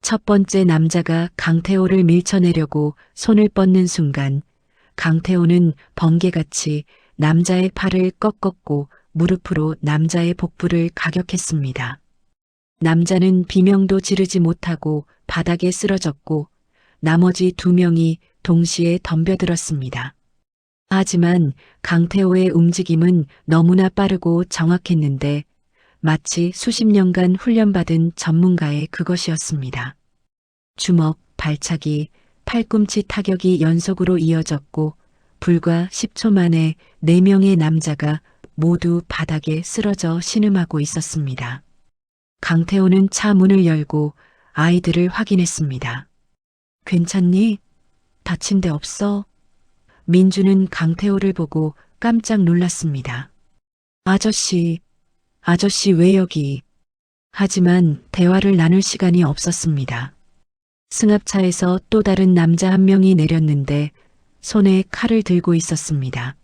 첫 번째 남자가 강태호를 밀쳐내려고 손을 뻗는 순간 강태호는 번개같이 남자의 팔을 꺾었고 무릎으로 남자의 복부를 가격했습니다. 남자는 비명도 지르지 못하고 바닥에 쓰러졌고 나머지 2명이 동시에 덤벼들었습니다. 하지만 강태호의 움직임은 너무나 빠르고 정확했는데 마치 수십 년간 훈련받은 전문가의 그것이었습니다. 주먹, 발차기, 팔꿈치 타격이 연속으로 이어졌고 불과 10초 만에 4명의 남자가 모두 바닥에 쓰러져 신음하고 있었습니다. 강태호는 차 문을 열고 아이들을 확인했습니다. 괜찮니? 다친 데 없어? 민주는 강태호를 보고 깜짝 놀랐습니다. 아저씨 왜 여기? 하지만 대화를 나눌 시간이 없었습니다. 승합차에서 또 다른 남자 1명이 내렸는데 손에 칼을 들고 있었습니다.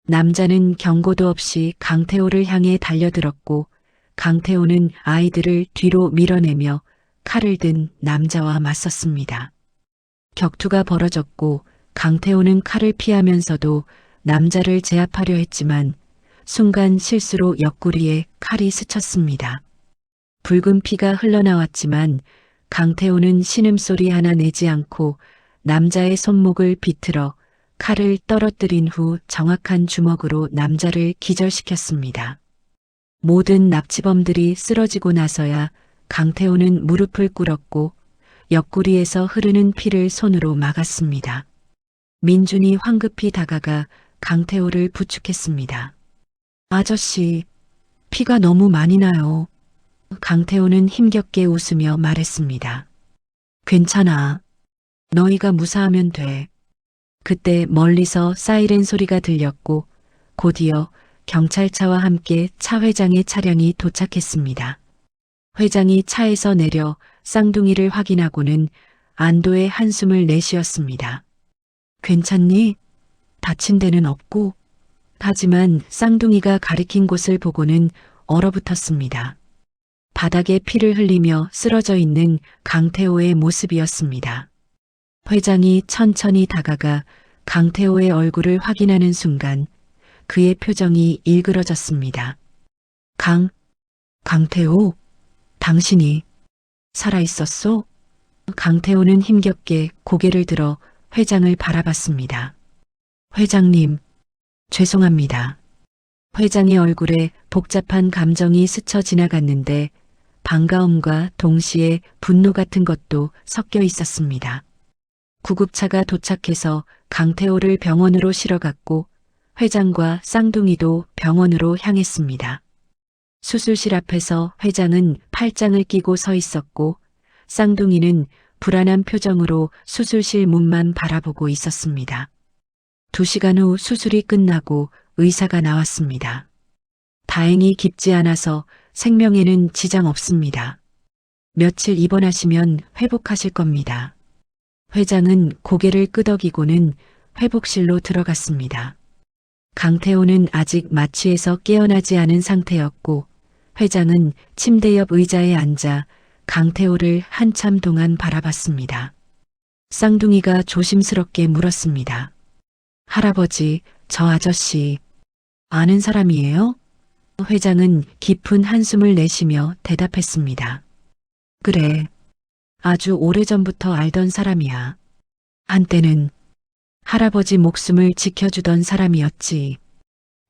남자는 경고도 없이 강태호를 향해 달려들었고 강태호는 아이들을 뒤로 밀어내며 칼을 든 남자와 맞섰습니다. 격투가 벌어졌고 강태호는 칼을 피하면서도 남자를 제압하려 했지만 순간 실수로 옆구리에 칼이 스쳤습니다. 붉은 피가 흘러나왔지만 강태호는 신음소리 하나 내지 않고 남자의 손목을 비틀어 칼을 떨어뜨린 후 정확한 주먹으로 남자를 기절시켰습니다. 모든 납치범들이 쓰러지고 나서야 강태호는 무릎을 꿇었고 옆구리에서 흐르는 피를 손으로 막았습니다. 민준이 황급히 다가가 강태호를 부축했습니다. 아저씨, 피가 너무 많이 나요. 강태호는 힘겹게 웃으며 말했습니다. 괜찮아. 너희가 무사하면 돼. 그때 멀리서 사이렌 소리가 들렸고 곧이어 경찰차와 함께 차 회장의 차량이 도착했습니다. 회장이 차에서 내려 쌍둥이를 확인하고는 안도의 한숨을 내쉬었습니다. 괜찮니? 다친 데는 없고? 하지만 쌍둥이가 가리킨 곳을 보고는 얼어붙었습니다. 바닥에 피를 흘리며 쓰러져 있는 강태호의 모습이었습니다. 회장이 천천히 다가가 강태호의 얼굴을 확인하는 순간 그의 표정이 일그러졌습니다. 강태호, 당신이 살아있었소? 강태호는 힘겹게 고개를 들어 회장을 바라봤습니다. 회장님, 죄송합니다. 회장의 얼굴에 복잡한 감정이 스쳐 지나갔는데 반가움과 동시에 분노 같은 것도 섞여 있었습니다. 구급차가 도착해서 강태호를 병원으로 실어갔고 회장과 쌍둥이도 병원으로 향했습니다. 수술실 앞에서 회장은 팔짱을 끼고 서 있었고 쌍둥이는 불안한 표정으로 수술실 문만 바라보고 있었습니다. 2시간 후 수술이 끝나고 의사가 나왔습니다. 다행히 깊지 않아서 생명에는 지장 없습니다. 며칠 입원하시면 회복하실 겁니다. 회장은 고개를 끄덕이고는 회복실로 들어갔습니다. 강태호는 아직 마취에서 깨어나지 않은 상태였고 회장은 침대 옆 의자에 앉아 강태호를 한참 동안 바라봤습니다. 쌍둥이가 조심스럽게 물었습니다. 할아버지, 저 아저씨 아는 사람이에요? 회장은 깊은 한숨을 내쉬며 대답했습니다. 그래, 아주 오래전부터 알던 사람이야. 한때는 할아버지 목숨을 지켜주던 사람이었지.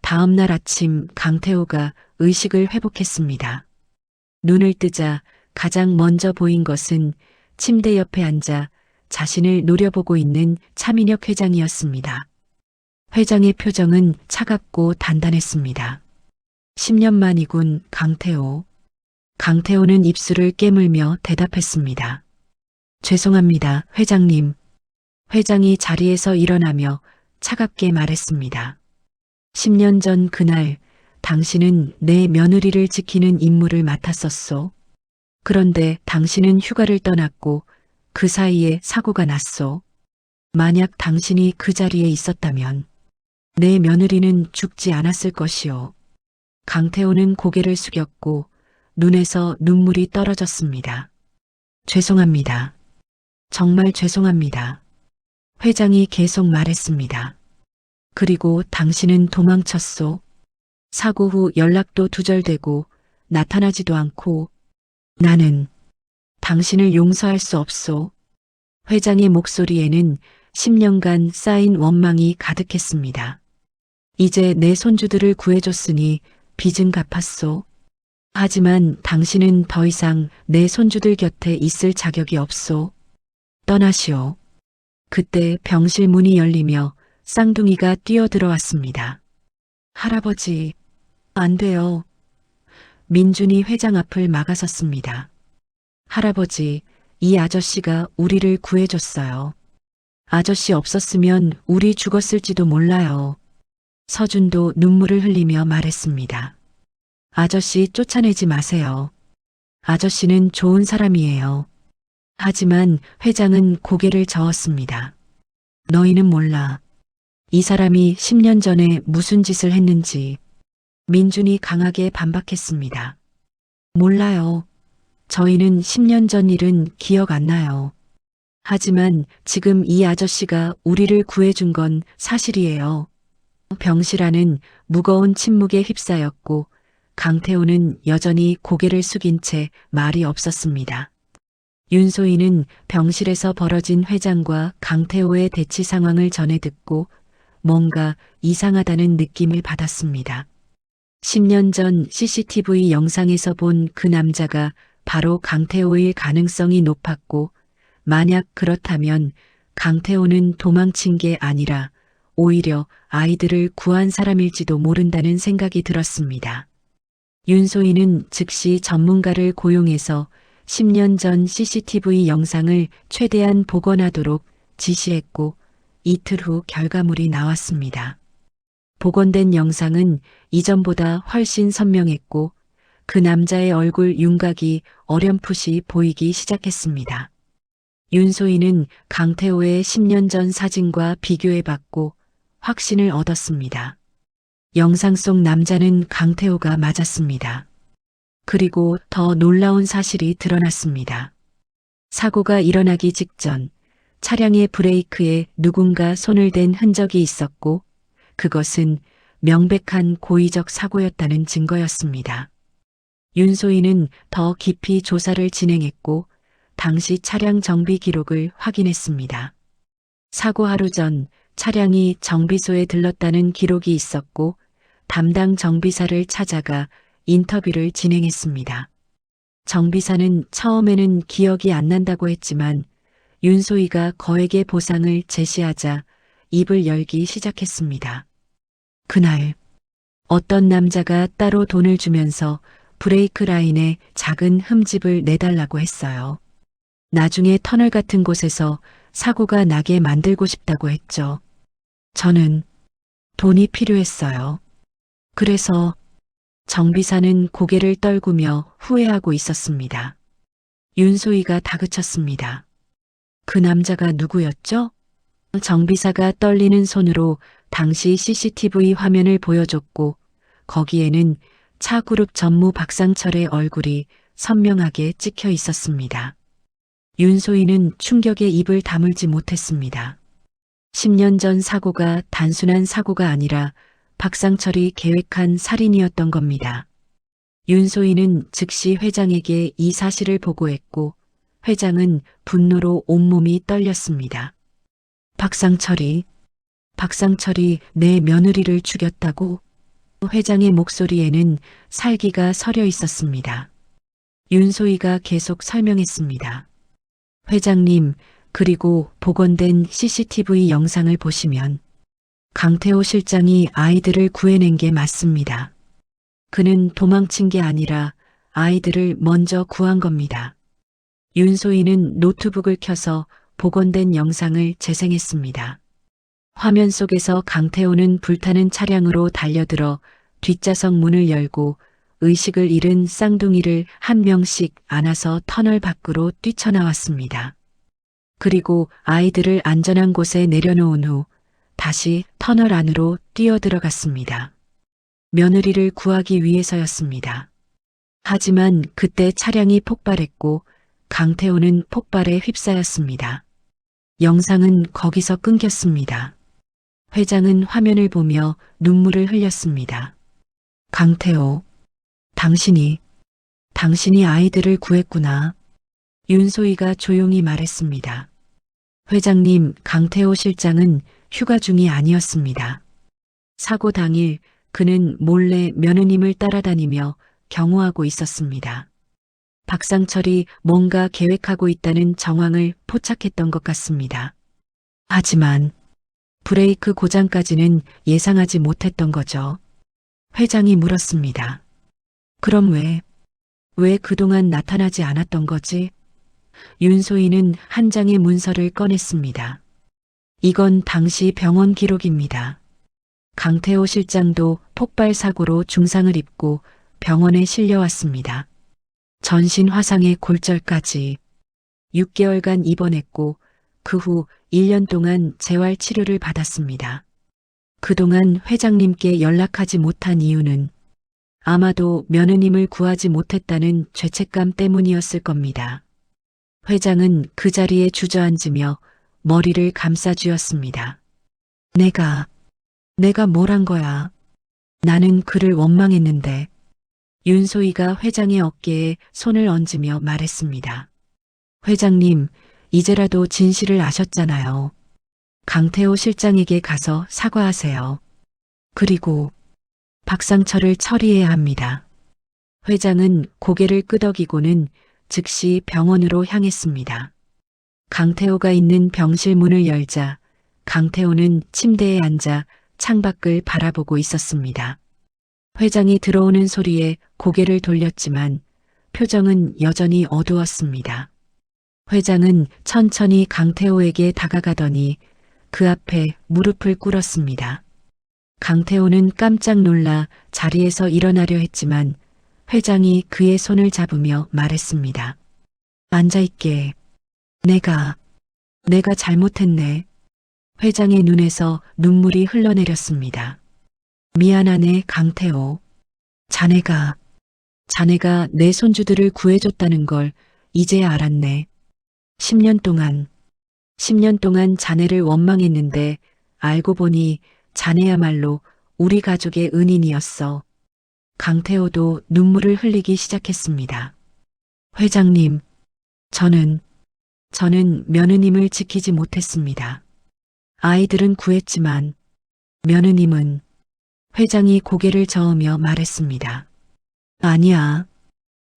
다음 날 아침 강태호가 의식을 회복했습니다. 눈을 뜨자 가장 먼저 보인 것은 침대 옆에 앉아 자신을 노려보고 있는 차민혁 회장이었습니다. 회장의 표정은 차갑고 단단했습니다. 10년 만이군, 강태호. 강태호는 입술을 깨물며 대답했습니다. 죄송합니다, 회장님. 회장이 자리에서 일어나며 차갑게 말했습니다. 10년 전 그날 당신은 내 며느리를 지키는 임무를 맡았었소. 그런데 당신은 휴가를 떠났고 그 사이에 사고가 났소. 만약 당신이 그 자리에 있었다면 내 며느리는 죽지 않았을 것이오. 강태호는 고개를 숙였고 눈에서 눈물이 떨어졌습니다. 죄송합니다. 정말 죄송합니다. 회장이 계속 말했습니다. 그리고 당신은 도망쳤소. 사고 후 연락도 두절되고 나타나지도 않고 나는 당신을 용서할 수 없소. 회장의 목소리에는 10년간 쌓인 원망이 가득했습니다. 이제 내 손주들을 구해줬으니 빚은 갚았소. 하지만 당신은 더 이상 내 손주들 곁에 있을 자격이 없소. 떠나시오. 그때 병실 문이 열리며 쌍둥이가 뛰어들어왔습니다. 할아버지, 안 돼요. 민준이 회장 앞을 막아섰습니다. 할아버지, 이 아저씨가 우리를 구해줬어요. 아저씨 없었으면 우리 죽었을지도 몰라요. 서준도 눈물을 흘리며 말했습니다. 아저씨 쫓아내지 마세요. 아저씨는 좋은 사람이에요. 하지만 회장은 고개를 저었습니다. 너희는 몰라. 이 사람이 10년 전에 무슨 짓을 했는지. 민준이 강하게 반박했습니다. 몰라요. 저희는 10년 전 일은 기억 안 나요. 하지만 지금 이 아저씨가 우리를 구해준 건 사실이에요. 병실안은 무거운 침묵에 휩싸였고 강태호는 여전히 고개를 숙인 채 말이 없었습니다. 윤소희는 병실에서 벌어진 회장과 강태호의 대치 상황을 전해 듣고 뭔가 이상하다는 느낌을 받았습니다. 10년 전 CCTV 영상에서 본 그 남자가 바로 강태호일 가능성이 높았고 만약 그렇다면 강태호는 도망친 게 아니라 오히려 아이들을 구한 사람일지도 모른다는 생각이 들었습니다. 윤소희는 즉시 전문가를 고용해서 10년 전 CCTV 영상을 최대한 복원하도록 지시했고 이틀 후 결과물이 나왔습니다. 복원된 영상은 이전보다 훨씬 선명했고 그 남자의 얼굴 윤곽이 어렴풋이 보이기 시작했습니다. 윤소희는 강태호의 10년 전 사진과 비교해봤고 확신을 얻었습니다. 영상 속 남자는 강태호가 맞았습니다. 그리고 더 놀라운 사실이 드러났습니다. 사고가 일어나기 직전 차량의 브레이크에 누군가 손을 댄 흔적이 있었고 그것은 명백한 고의적 사고였다는 증거였습니다. 윤소희는 더 깊이 조사를 진행했고 당시 차량 정비 기록을 확인했습니다. 사고 하루 전 차량이 정비소에 들렀다는 기록이 있었고 담당 정비사를 찾아가 인터뷰를 진행했습니다. 정비사는 처음에는 기억이 안 난다고 했지만 윤소희가 거액의 보상을 제시하자 입을 열기 시작했습니다. 그날 어떤 남자가 따로 돈을 주면서 브레이크 라인에 작은 흠집을 내달라고 했어요. 나중에 터널 같은 곳에서 사고가 나게 만들고 싶다고 했죠. 저는 돈이 필요했어요. 그래서 정비사는 고개를 떨구며 후회하고 있었습니다. 윤소희가 다그쳤습니다. 그 남자가 누구였죠? 정비사가 떨리는 손으로 당시 CCTV 화면을 보여줬고 거기에는 차그룹 전무 박상철의 얼굴이 선명하게 찍혀 있었습니다. 윤소희는 충격에 입을 다물지 못했습니다. 10년 전 사고가 단순한 사고가 아니라 박상철이 계획한 살인이었던 겁니다. 윤소희는 즉시 회장에게 이 사실을 보고했고 회장은 분노로 온몸이 떨렸습니다. 박상철이 내 며느리를 죽였다고? 회장의 목소리에는 살기가 서려 있었습니다. 윤소희가 계속 설명했습니다. 회장님, 그리고 복원된 CCTV 영상을 보시면 강태호 실장이 아이들을 구해낸 게 맞습니다. 그는 도망친 게 아니라 아이들을 먼저 구한 겁니다. 윤소희는 노트북을 켜서 복원된 영상을 재생했습니다. 화면 속에서 강태호는 불타는 차량으로 달려들어 뒷좌석 문을 열고 의식을 잃은 쌍둥이를 한 명씩 안아서 터널 밖으로 뛰쳐나왔습니다. 그리고 아이들을 안전한 곳에 내려놓은 후 다시 터널 안으로 뛰어들어갔습니다. 며느리를 구하기 위해서였습니다. 하지만 그때 차량이 폭발했고 강태호는 폭발에 휩싸였습니다. 영상은 거기서 끊겼습니다. 회장은 화면을 보며 눈물을 흘렸습니다. 강태호, 당신이 아이들을 구했구나. 윤소희가 조용히 말했습니다. 회장님, 강태호 실장은 휴가 중이 아니었습니다. 사고 당일 그는 몰래 며느님을 따라다니며 경호하고 있었습니다. 박상철이 뭔가 계획하고 있다는 정황을 포착했던 것 같습니다. 하지만 브레이크 고장까지는 예상하지 못했던 거죠. 회장이 물었습니다. 그럼 왜 그동안 나타나지 않았던 거지? 윤소희는 한 장의 문서를 꺼냈습니다. 이건 당시 병원 기록입니다. 강태호 실장도 폭발 사고로 중상을 입고 병원에 실려왔습니다. 전신 화상의 골절까지 6개월간 입원했고 그 후 1년 동안 재활 치료를 받았습니다. 그동안 회장님께 연락하지 못한 이유는 아마도 며느님을 구하지 못했다는 죄책감 때문이었을 겁니다. 회장은 그 자리에 주저앉으며 머리를 감싸쥐었습니다. 내가 뭘 한 거야? 나는 그를 원망했는데. 윤소희가 회장의 어깨에 손을 얹으며 말했습니다. 회장님, 이제라도 진실을 아셨잖아요. 강태호 실장에게 가서 사과하세요. 그리고 박상철을 처리해야 합니다. 회장은 고개를 끄덕이고는 즉시 병원으로 향했습니다. 강태호가 있는 병실 문을 열자 강태호는 침대에 앉아 창밖을 바라보고 있었습니다. 회장이 들어오는 소리에 고개를 돌렸지만 표정은 여전히 어두웠습니다. 회장은 천천히 강태호에게 다가가더니 그 앞에 무릎을 꿇었습니다. 강태호는 깜짝 놀라 자리에서 일어나려 했지만 회장이 그의 손을 잡으며 말했습니다. 앉아있게. 내가 잘못했네. 회장의 눈에서 눈물이 흘러내렸습니다. 미안하네, 강태호. 자네가 내 손주들을 구해줬다는 걸 이제야 알았네. 10년 동안 자네를 원망했는데 알고 보니 자네야말로 우리 가족의 은인이었어. 강태호도 눈물을 흘리기 시작했습니다. 회장님, 저는 며느님을 지키지 못했습니다. 아이들은 구했지만 며느님은. 회장이 고개를 저으며 말했습니다. 아니야.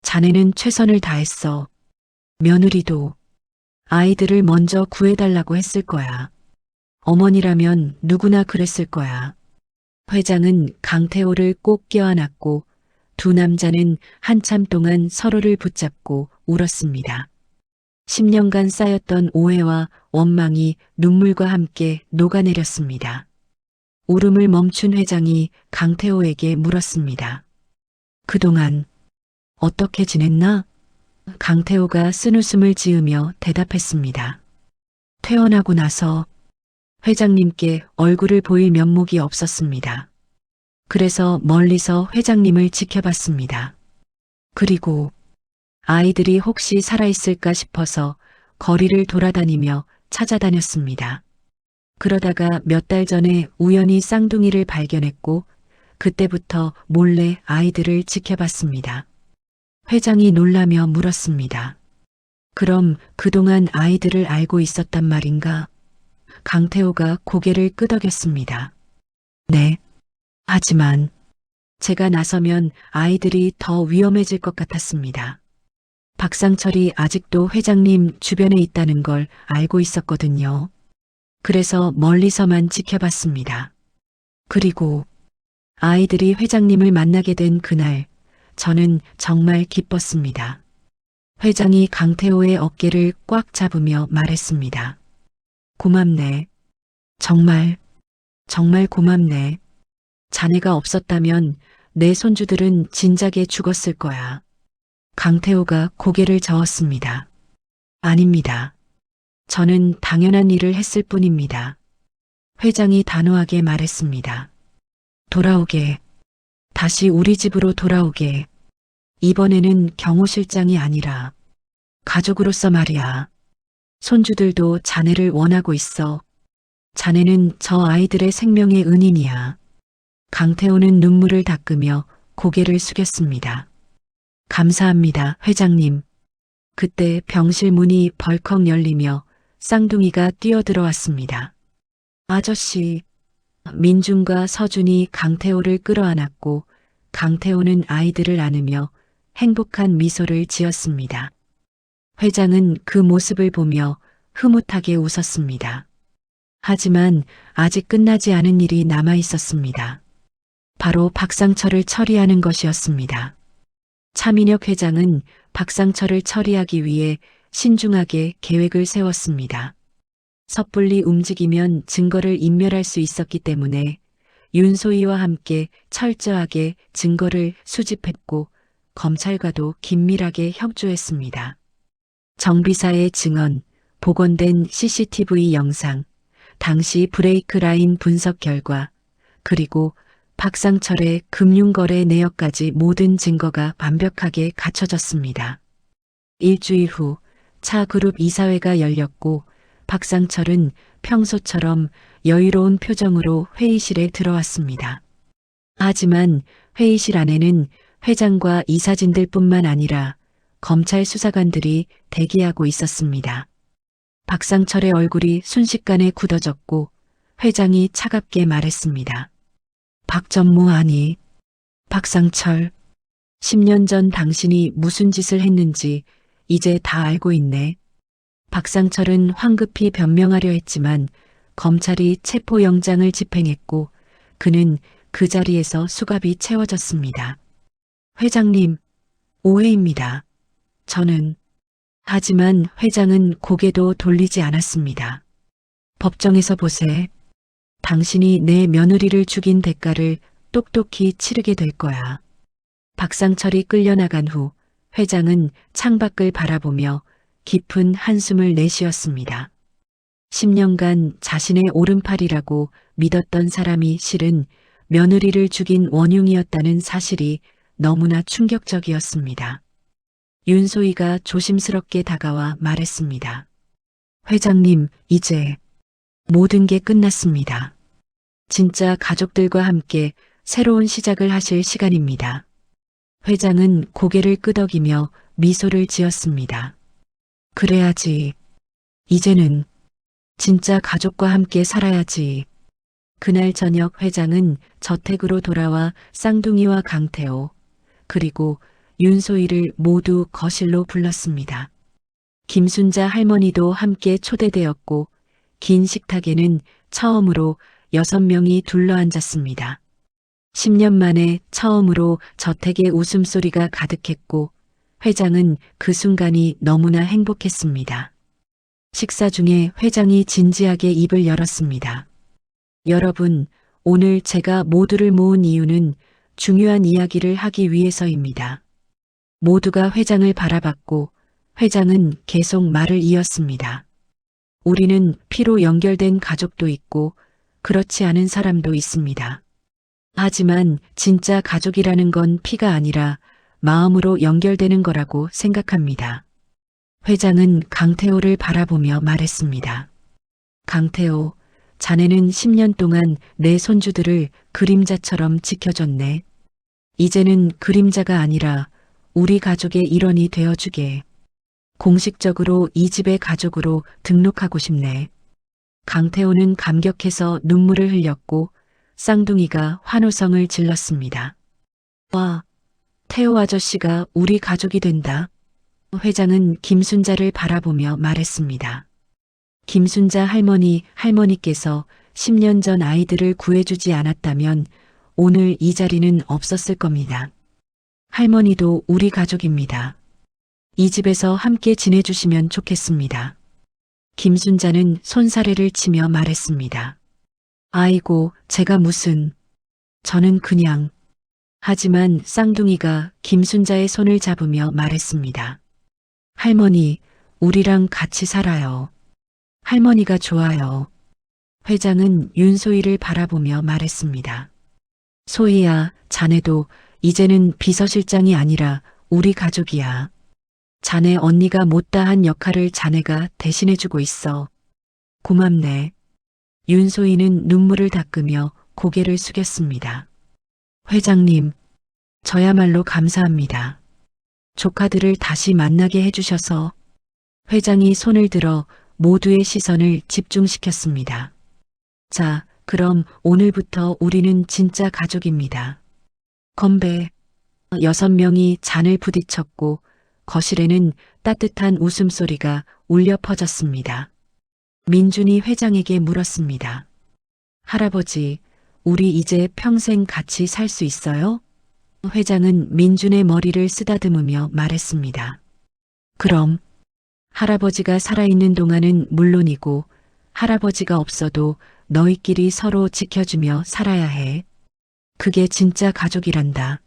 자네는 최선을 다했어. 며느리도 아이들을 먼저 구해달라고 했을 거야. 어머니라면 누구나 그랬을 거야. 회장은 강태호를 꼭 껴안았고 두 남자는 한참 동안 서로를 붙잡고 울었습니다. 10년간 쌓였던 오해와 원망이 눈물과 함께 녹아내렸습니다. 울음을 멈춘 회장이 강태호에게 물었습니다. 그동안 어떻게 지냈나? 강태호가 쓴웃음을 지으며 대답했습니다. 퇴원하고 나서 회장님께 얼굴을 보일 면목이 없었습니다. 그래서 멀리서 회장님을 지켜봤습니다. 그리고 아이들이 혹시 살아있을까 싶어서 거리를 돌아다니며 찾아다녔습니다. 그러다가 몇 달 전에 우연히 쌍둥이를 발견했고 그때부터 몰래 아이들을 지켜봤습니다. 회장이 놀라며 물었습니다. 그럼 그동안 아이들을 알고 있었단 말인가? 강태호가 고개를 끄덕였습니다. 네. 하지만 제가 나서면 아이들이 더 위험해질 것 같았습니다. 박상철이 아직도 회장님 주변에 있다는 걸 알고 있었거든요. 그래서 멀리서만 지켜봤습니다. 그리고 아이들이 회장님을 만나게 된 그날 저는 정말 기뻤습니다. 회장이 강태호의 어깨를 꽉 잡으며 말했습니다. 고맙네. 정말 고맙네. 자네가 없었다면 내 손주들은 진작에 죽었을 거야. 강태호가 고개를 저었습니다. 아닙니다. 저는 당연한 일을 했을 뿐입니다. 회장이 단호하게 말했습니다. 돌아오게. 다시 우리 집으로 돌아오게. 이번에는 경호 실장이 아니라 가족으로서 말이야. 손주들도 자네를 원하고 있어. 자네는 저 아이들의 생명의 은인이야. 강태호는 눈물을 닦으며 고개를 숙였습니다. 감사합니다, 회장님. 그때 병실 문이 벌컥 열리며 쌍둥이가 뛰어들어왔습니다. 아저씨, 민준과 서준이 강태호를 끌어안았고 강태호는 아이들을 안으며 행복한 미소를 지었습니다. 회장은 그 모습을 보며 흐뭇하게 웃었습니다. 하지만 아직 끝나지 않은 일이 남아 있었습니다. 바로 박상철을 처리하는 것이었습니다. 차민혁 회장은 박상철을 처리하기 위해 신중하게 계획을 세웠습니다. 섣불리 움직이면 증거를 인멸할 수 있었기 때문에 윤소희와 함께 철저하게 증거를 수집했고 검찰과도 긴밀하게 협조했습니다. 정비사의 증언, 복원된 CCTV 영상, 당시 브레이크 라인 분석 결과, 그리고 박상철의 금융거래 내역까지 모든 증거가 완벽하게 갖춰졌습니다. 일주일 후 차 그룹 이사회가 열렸고 박상철은 평소처럼 여유로운 표정으로 회의실에 들어왔습니다. 하지만 회의실 안에는 회장과 이사진들 뿐만 아니라 검찰 수사관들이 대기하고 있었습니다. 박상철의 얼굴이 순식간에 굳어졌고 회장이 차갑게 말했습니다. 박전무 아니, 박상철, 10년 전 당신이 무슨 짓을 했는지 이제 다 알고 있네. 박상철은 황급히 변명하려 했지만 검찰이 체포영장을 집행했고 그는 그 자리에서 수갑이 채워졌습니다. 회장님, 오해입니다. 저는... 하지만 회장은 고개도 돌리지 않았습니다. 법정에서 보세. 당신이 내 며느리를 죽인 대가를 똑똑히 치르게 될 거야. 박상철이 끌려나간 후 회장은 창밖을 바라보며 깊은 한숨을 내쉬었습니다. 10년간 자신의 오른팔이라고 믿었던 사람이 실은 며느리를 죽인 원흉이었다는 사실이 너무나 충격적이었습니다. 윤소희가 조심스럽게 다가와 말했습니다. 회장님, 이제 모든 게 끝났습니다. 진짜 가족들과 함께 새로운 시작을 하실 시간입니다. 회장은 고개를 끄덕이며 미소를 지었습니다. 그래야지. 이제는 진짜 가족과 함께 살아야지. 그날 저녁 회장은 저택으로 돌아와 쌍둥이와 강태호, 그리고 윤소희를 모두 거실로 불렀습니다. 김순자 할머니도 함께 초대되었고 긴 식탁에는 처음으로 6명이 둘러앉았습니다. 10년 만에 처음으로 저택에 웃음소리가 가득했고 회장은 그 순간이 너무나 행복했습니다. 식사 중에 회장이 진지하게 입을 열었습니다. 여러분, 오늘 제가 모두를 모은 이유는 중요한 이야기를 하기 위해서입니다. 모두가 회장을 바라봤고 회장은 계속 말을 이었습니다. 우리는 피로 연결된 가족도 있고 그렇지 않은 사람도 있습니다. 하지만 진짜 가족이라는 건 피가 아니라 마음으로 연결되는 거라고 생각합니다. 회장은 강태호를 바라보며 말했습니다. 강태호, 자네는 10년 동안 내 손주들을 그림자처럼 지켜줬네. 이제는 그림자가 아니라 우리 가족의 일원이 되어주게. 공식적으로 이 집의 가족으로 등록하고 싶네. 강태호는 감격해서 눈물을 흘렸고 쌍둥이가 환호성을 질렀습니다. 와, 태호 아저씨가 우리 가족이 된다. 회장은 김순자를 바라보며 말했습니다. 김순자 할머니께서 10년 전 아이들을 구해주지 않았다면 오늘 이 자리는 없었을 겁니다. 할머니도 우리 가족입니다. 이 집에서 함께 지내주시면 좋겠습니다. 김순자는 손사래를 치며 말했습니다. 아이고, 제가 무슨... 저는 그냥... 하지만 쌍둥이가 김순자의 손을 잡으며 말했습니다. 할머니, 우리랑 같이 살아요. 할머니가 좋아요. 회장은 윤소희를 바라보며 말했습니다. 소희야, 자네도 이제는 비서실장이 아니라 우리 가족이야. 자네 언니가 못다한 역할을 자네가 대신해주고 있어. 고맙네. 윤소희는 눈물을 닦으며 고개를 숙였습니다. 회장님, 저야말로 감사합니다. 조카들을 다시 만나게 해주셔서. 회장이 손을 들어 모두의 시선을 집중시켰습니다. 자, 그럼 오늘부터 우리는 진짜 가족입니다. 건배. 6명이 잔을 부딪혔고 거실에는 따뜻한 웃음소리가 울려 퍼졌습니다. 민준이 회장에게 물었습니다. 할아버지, 우리 이제 평생 같이 살 수 있어요? 회장은 민준의 머리를 쓰다듬으며 말했습니다. 그럼 할아버지가 살아있는 동안은 물론이고 할아버지가 없어도 너희끼리 서로 지켜주며 살아야 해. 그게 진짜 가족이란다.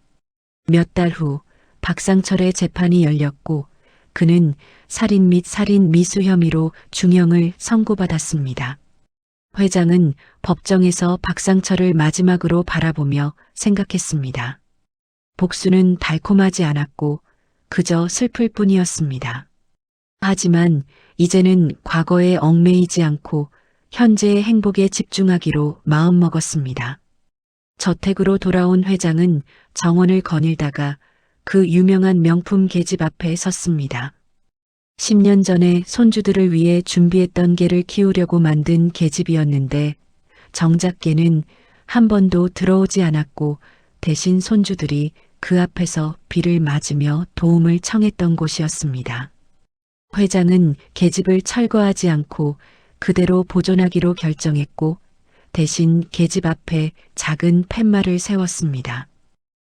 몇 달 후 박상철의 재판이 열렸고 그는 살인 및 살인 미수 혐의로 중형을 선고받았습니다. 회장은 법정에서 박상철을 마지막으로 바라보며 생각했습니다. 복수는 달콤하지 않았고 그저 슬플 뿐이었습니다. 하지만 이제는 과거에 얽매이지 않고 현재의 행복에 집중하기로 마음먹었습니다. 저택으로 돌아온 회장은 정원을 거닐다가 그 유명한 명품 계집 앞에 섰습니다. 10년 전에 손주들을 위해 준비했던 개를 키우려고 만든 계집이었는데 정작 개는 한 번도 들어오지 않았고 대신 손주들이 그 앞에서 비를 맞으며 도움을 청했던 곳이었습니다. 회장은 계집을 철거하지 않고 그대로 보존하기로 결정했고 대신 계집 앞에 작은 팻말을 세웠습니다.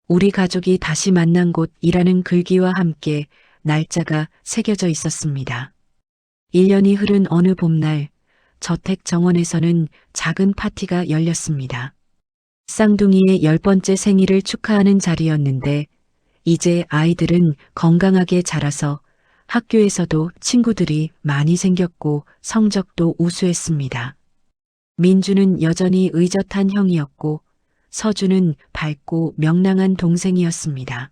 우리 가족이 다시 만난 곳이라는 글귀와 함께 날짜가 새겨져 있었습니다. 1년이 흐른 어느 봄날 저택 정원에서는 작은 파티가 열렸습니다. 쌍둥이의 10번째 생일을 축하하는 자리였는데 이제 아이들은 건강하게 자라서 학교에서도 친구들이 많이 생겼고 성적도 우수했습니다. 민주는 여전히 의젓한 형이었고 서준은 밝고 명랑한 동생이었습니다.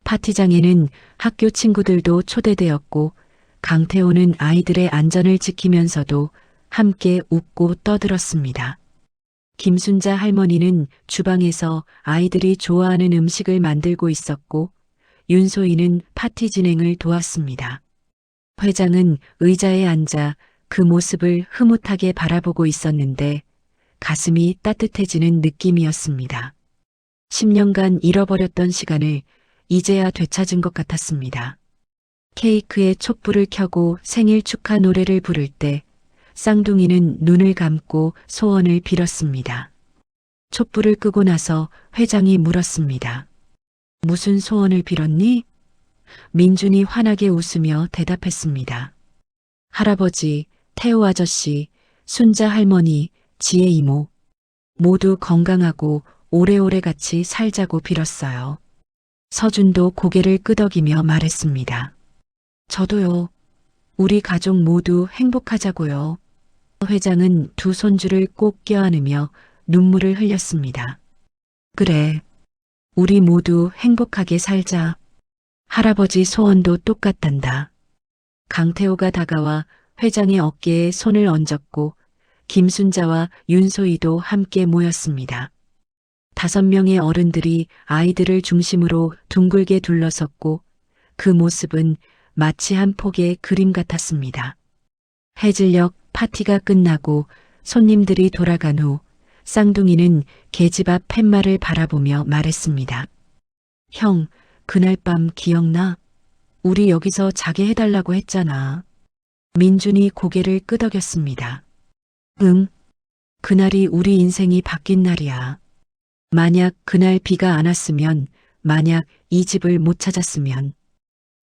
파티장에는 학교 친구들도 초대되었고 강태호는 아이들의 안전을 지키면서도 함께 웃고 떠들었습니다. 김순자 할머니는 주방에서 아이들이 좋아하는 음식을 만들고 있었고 윤소희는 파티 진행을 도왔습니다. 회장은 의자에 앉아 그 모습을 흐뭇하게 바라보고 있었는데 가슴이 따뜻해지는 느낌이었습니다. 10년간 잃어버렸던 시간을 이제야 되찾은 것 같았습니다. 케이크에 촛불을 켜고 생일 축하 노래를 부를 때 쌍둥이는 눈을 감고 소원을 빌었습니다. 촛불을 끄고 나서 회장이 물었습니다. 무슨 소원을 빌었니? 민준이 환하게 웃으며 대답했습니다. 할아버지, 태호 아저씨, 순자 할머니, 지혜 이모 모두 건강하고 오래오래 같이 살자고 빌었어요. 서준도 고개를 끄덕이며 말했습니다. 저도요. 우리 가족 모두 행복하자고요. 회장은 두 손주를 꼭 껴안으며 눈물을 흘렸습니다. 그래. 우리 모두 행복하게 살자. 할아버지 소원도 똑같단다. 강태호가 다가와 회장의 어깨에 손을 얹었고 김순자와 윤소희도 함께 모였습니다. 5명의 어른들이 아이들을 중심으로 둥글게 둘러섰고 그 모습은 마치 한 폭의 그림 같았습니다. 해질녘 파티가 끝나고 손님들이 돌아간 후 쌍둥이는 계집 앞 팻말을 바라보며 말했습니다. 형, 그날 밤 기억나? 우리 여기서 자게 해달라고 했잖아. 민준이 고개를 끄덕였습니다. 응, 그날이 우리 인생이 바뀐 날이야. 만약 그날 비가 안 왔으면, 만약 이 집을 못 찾았으면,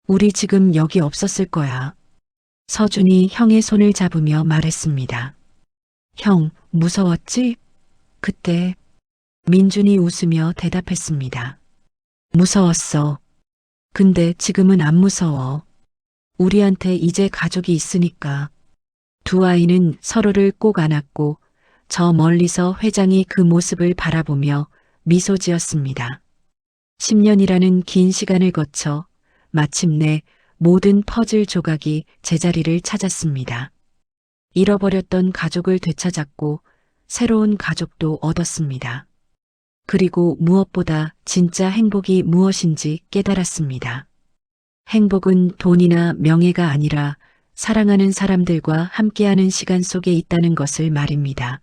우리 지금 여기 없었을 거야. 서준이 형의 손을 잡으며 말했습니다. 형, 무서웠지? 그때 민준이 웃으며 대답했습니다. 무서웠어. 근데 지금은 안 무서워. 우리한테 이제 가족이 있으니까. 두 아이는 서로를 꼭 안았고 저 멀리서 회장이 그 모습을 바라보며 미소 지었습니다. 10년이라는 긴 시간을 거쳐 마침내 모든 퍼즐 조각이 제자리를 찾았습니다. 잃어버렸던 가족을 되찾았고 새로운 가족도 얻었습니다. 그리고 무엇보다 진짜 행복이 무엇인지 깨달았습니다. 행복은 돈이나 명예가 아니라 사랑하는 사람들과 함께하는 시간 속에 있다는 것을 말입니다.